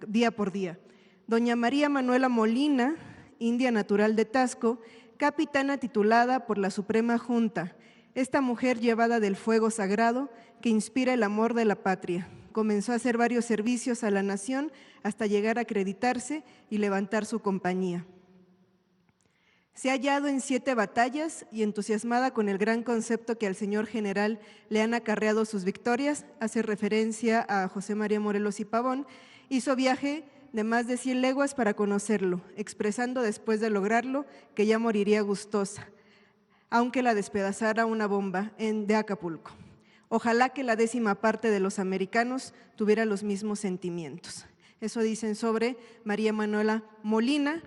día por día. Doña María Manuela Molina, india natural de Tasco, capitana titulada por la Suprema Junta, esta mujer llevada del fuego sagrado que inspira el amor de la patria. Comenzó a hacer varios servicios a la nación hasta llegar a acreditarse y levantar su compañía. Se ha hallado en 7 batallas y entusiasmada con el gran concepto que al señor general le han acarreado sus victorias, hace referencia a José María Morelos y Pavón, hizo viaje de más de 100 leguas para conocerlo, expresando después de lograrlo que ya moriría gustosa, aunque la despedazara una bomba de Acapulco. Ojalá que la 10ª parte de los americanos tuviera los mismos sentimientos. Eso dicen sobre María Manuela Molina.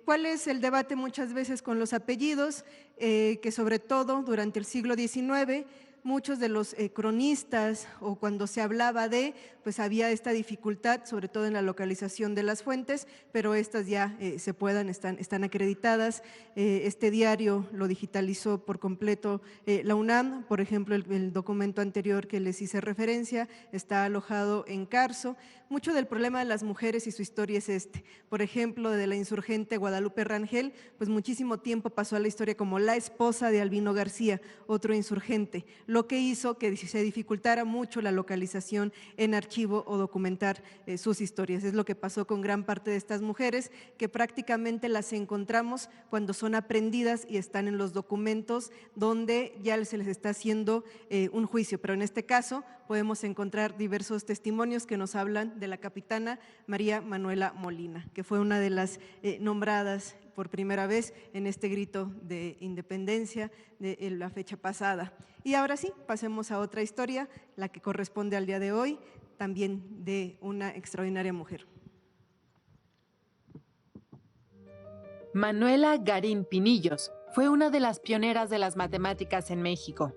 ¿Cuál es el debate muchas veces con los apellidos? Que sobre todo durante el siglo XIX, muchos de los cronistas o cuando se hablaba de, pues había esta dificultad, sobre todo en la localización de las fuentes, pero estas ya están acreditadas. Este diario lo digitalizó por completo la UNAM, por ejemplo, el documento anterior que les hice referencia está alojado en Carso. Mucho del problema de las mujeres y su historia es por ejemplo, de la insurgente Guadalupe Rangel, pues muchísimo tiempo pasó a la historia como la esposa de Albino García, otro insurgente, lo que hizo que se dificultara mucho la localización en archivo o documentar sus historias. Es lo que pasó con gran parte de estas mujeres, que prácticamente las encontramos cuando son aprendidas y están en los documentos donde ya se les está haciendo un juicio, pero en este caso podemos encontrar diversos testimonios que nos hablan de la capitana María Manuela Molina, que fue una de las nombradas por primera vez en este grito de independencia de la fecha pasada. Y ahora sí, pasemos a otra historia, la que corresponde al día de hoy, también de una extraordinaria mujer. Manuela Garín Pinillos fue una de las pioneras de las matemáticas en México.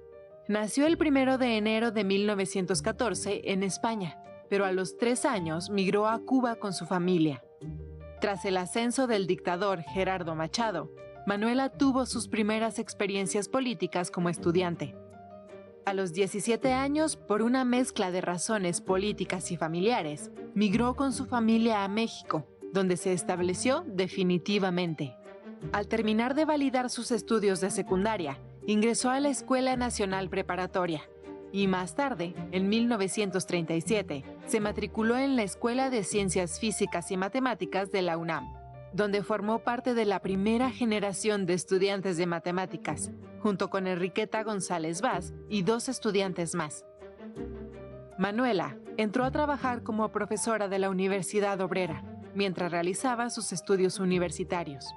Nació el 1 de enero de 1914 en España, pero a los 3 años migró a Cuba con su familia. Tras el ascenso del dictador Gerardo Machado, Manuela tuvo sus primeras experiencias políticas como estudiante. A los 17 años, por una mezcla de razones políticas y familiares, migró con su familia a México, donde se estableció definitivamente. Al terminar de validar sus estudios de secundaria, ingresó a la Escuela Nacional Preparatoria y más tarde, en 1937, se matriculó en la Escuela de Ciencias Físicas y Matemáticas de la UNAM, donde formó parte de la primera generación de estudiantes de matemáticas, junto con Enriqueta González Vaz y 2 estudiantes más. Manuela entró a trabajar como profesora de la Universidad Obrera, mientras realizaba sus estudios universitarios.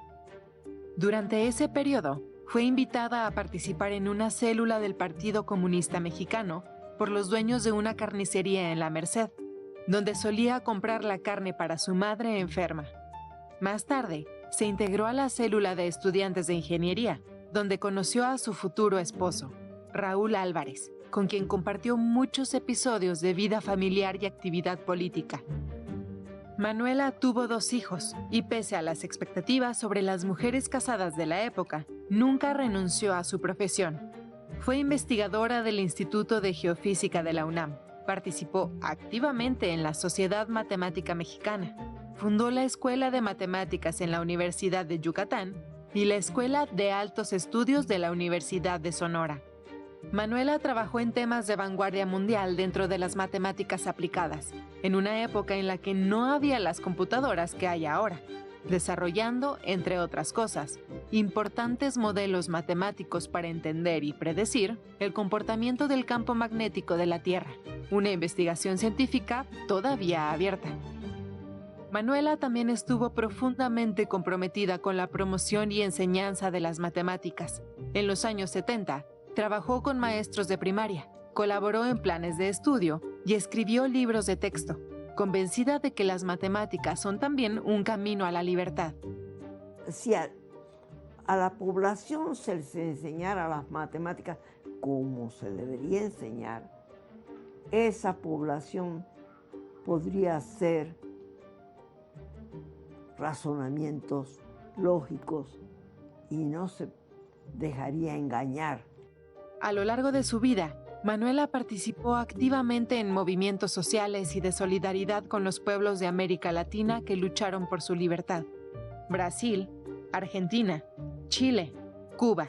Durante ese periodo, fue invitada a participar en una célula del Partido Comunista Mexicano por los dueños de una carnicería en La Merced, donde solía comprar la carne para su madre enferma. Más tarde, se integró a la célula de estudiantes de ingeniería, donde conoció a su futuro esposo, Raúl Álvarez, con quien compartió muchos episodios de vida familiar y actividad política. Manuela tuvo 2 hijos y, pese a las expectativas sobre las mujeres casadas de la época, nunca renunció a su profesión. Fue investigadora del Instituto de Geofísica de la UNAM, participó activamente en la Sociedad Matemática Mexicana, fundó la Escuela de Matemáticas en la Universidad de Yucatán y la Escuela de Altos Estudios de la Universidad de Sonora. Manuela trabajó en temas de vanguardia mundial dentro de las matemáticas aplicadas, en una época en la que no había las computadoras que hay ahora, desarrollando, entre otras cosas, importantes modelos matemáticos para entender y predecir el comportamiento del campo magnético de la Tierra, una investigación científica todavía abierta. Manuela también estuvo profundamente comprometida con la promoción y enseñanza de las matemáticas. En los años 70, trabajó con maestros de primaria, colaboró en planes de estudio y escribió libros de texto, convencida de que las matemáticas son también un camino a la libertad. Si a la población se les enseñara las matemáticas como se debería enseñar, esa población podría hacer razonamientos lógicos y no se dejaría engañar. A lo largo de su vida, Manuela participó activamente en movimientos sociales y de solidaridad con los pueblos de América Latina que lucharon por su libertad. Brasil, Argentina, Chile, Cuba,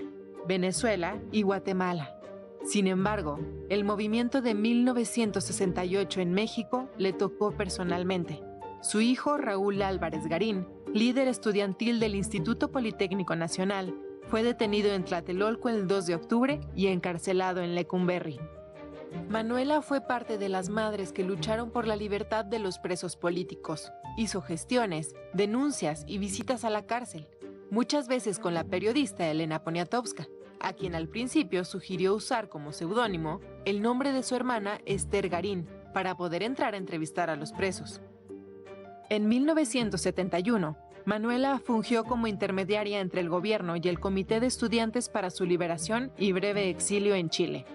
Venezuela y Guatemala. Sin embargo, el movimiento de 1968 en México le tocó personalmente. Su hijo Raúl Álvarez Garín, líder estudiantil del Instituto Politécnico Nacional, fue detenido en Tlatelolco el 2 de octubre y encarcelado en Lecumberri. Manuela fue parte de las madres que lucharon por la libertad de los presos políticos. Hizo gestiones, denuncias y visitas a la cárcel, muchas veces con la periodista Elena Poniatowska, a quien al principio sugirió usar como seudónimo el nombre de su hermana Esther Garín para poder entrar a entrevistar a los presos. En 1971, Manuela fungió como intermediaria entre el gobierno y el Comité de Estudiantes para su Liberación y breve exilio en Chile.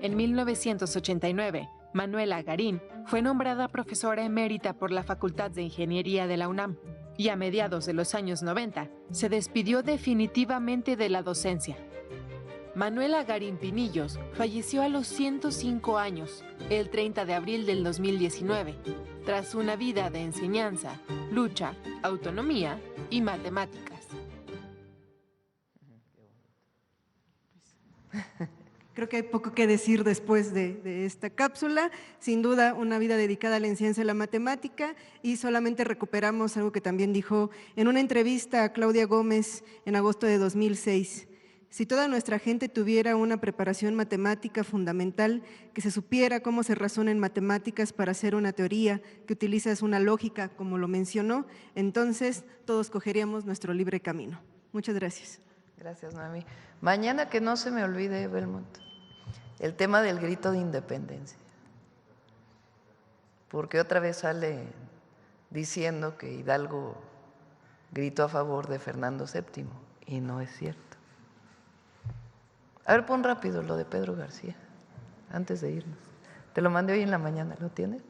En 1989, Manuela Garín fue nombrada profesora emérita por la Facultad de Ingeniería de la UNAM y a mediados de los años 90 se despidió definitivamente de la docencia. Manuela Garín Pinillos falleció a los 105 años, el 30 de abril del 2019, tras una vida de enseñanza, lucha, autonomía y matemáticas. Creo que hay poco que decir después de esta cápsula. Sin duda, una vida dedicada a la ciencia y la matemática, y solamente recuperamos algo que también dijo en una entrevista a Claudia Gómez en agosto de 2006. Si toda nuestra gente tuviera una preparación matemática fundamental, que se supiera cómo se razona en matemáticas para hacer una teoría que utilizas una lógica, como lo mencionó, entonces todos cogeríamos nuestro libre camino. Muchas gracias. Gracias, Noemí. Mañana, que no se me olvide, Belmont, el tema del grito de independencia, porque otra vez sale diciendo que Hidalgo gritó a favor de Fernando VII, y no es cierto. A ver, pon rápido lo de Pedro García, antes de irnos. Te lo mandé hoy en la mañana, ¿lo tienes?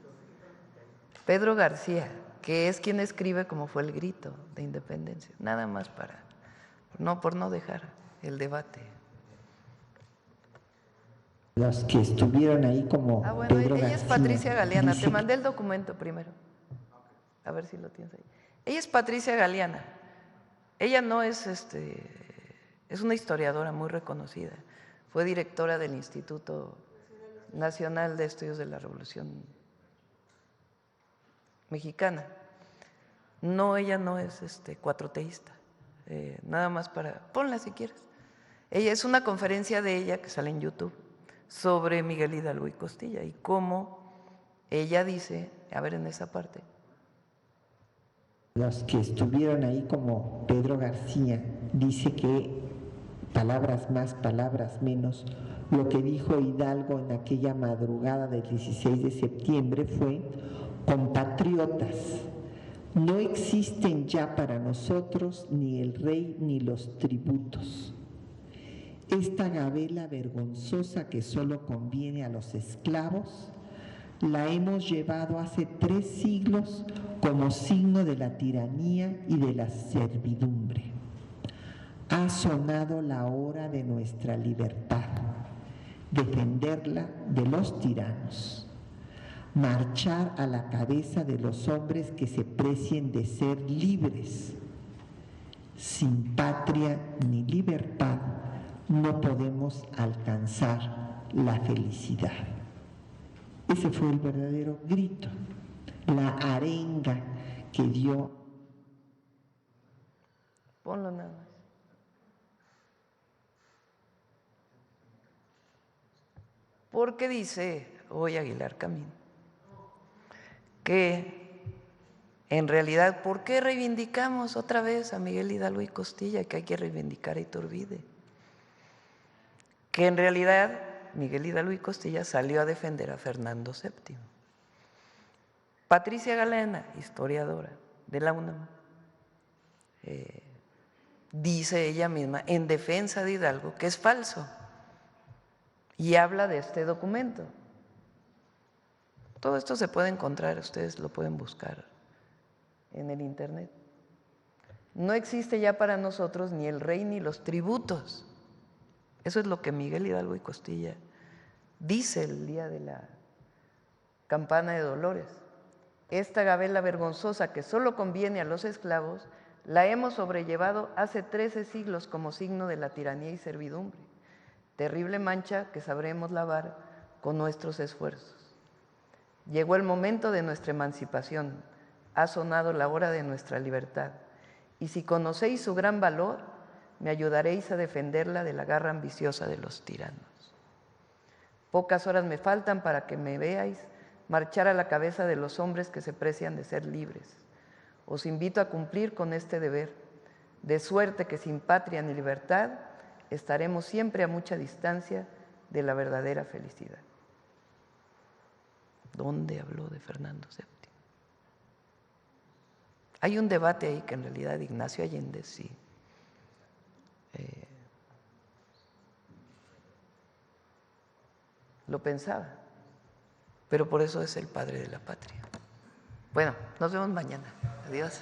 Pedro García, que es quien escribe cómo fue el grito de independencia, nada más por no dejar el debate. Las que estuvieron ahí como bueno, Pedro ella García, es Patricia Galeana, dice... te mandé el documento primero, a ver si lo tienes ahí. Ella es Patricia Galeana, ella no es Es una historiadora muy reconocida. Fue directora del Instituto Nacional de Estudios de la Revolución Mexicana. No, ella no es cuatroteísta. Nada más para… Ponla si quieres. Ella es una conferencia de ella que sale en YouTube sobre Miguel Hidalgo y Costilla y cómo ella dice, a ver en esa parte. Los que estuvieron ahí, como Pedro García, dice que palabras más, palabras menos, lo que dijo Hidalgo en aquella madrugada del 16 de septiembre fue: compatriotas, no existen ya para nosotros ni el rey ni los tributos. Esta gabela vergonzosa que solo conviene a los esclavos, la hemos llevado hace 3 siglos como signo de la tiranía y de la servidumbre. Ha sonado la hora de nuestra libertad, defenderla de los tiranos, marchar a la cabeza de los hombres que se precien de ser libres. Sin patria ni libertad no podemos alcanzar la felicidad. Ese fue el verdadero grito, la arenga que dio. Ponlo nada más. Porque dice hoy Aguilar Camín que en realidad, ¿por qué reivindicamos otra vez a Miguel Hidalgo y Costilla? Que hay que reivindicar a Iturbide. Que en realidad Miguel Hidalgo y Costilla salió a defender a Fernando VII. Patricia Galena, historiadora de la UNAM, dice ella misma en defensa de Hidalgo que es falso y habla de este documento. Todo esto se puede encontrar, ustedes lo pueden buscar en el internet. No existe ya para nosotros ni el rey ni los tributos. Eso es lo que Miguel Hidalgo y Costilla dice el día de la campana de Dolores. Esta gabela vergonzosa que solo conviene a los esclavos, la hemos sobrellevado hace 13 siglos como signo de la tiranía y servidumbre. Terrible mancha que sabremos lavar con nuestros esfuerzos. Llegó el momento de nuestra emancipación, ha sonado la hora de nuestra libertad, y si conocéis su gran valor, me ayudaréis a defenderla de la garra ambiciosa de los tiranos. Pocas horas me faltan para que me veáis marchar a la cabeza de los hombres que se precian de ser libres. Os invito a cumplir con este deber, de suerte que sin patria ni libertad estaremos siempre a mucha distancia de la verdadera felicidad. ¿Dónde habló de Fernando VII? Hay un debate ahí que en realidad Ignacio Allende sí lo pensaba, pero por eso es el padre de la patria. Bueno, nos vemos mañana. Adiós.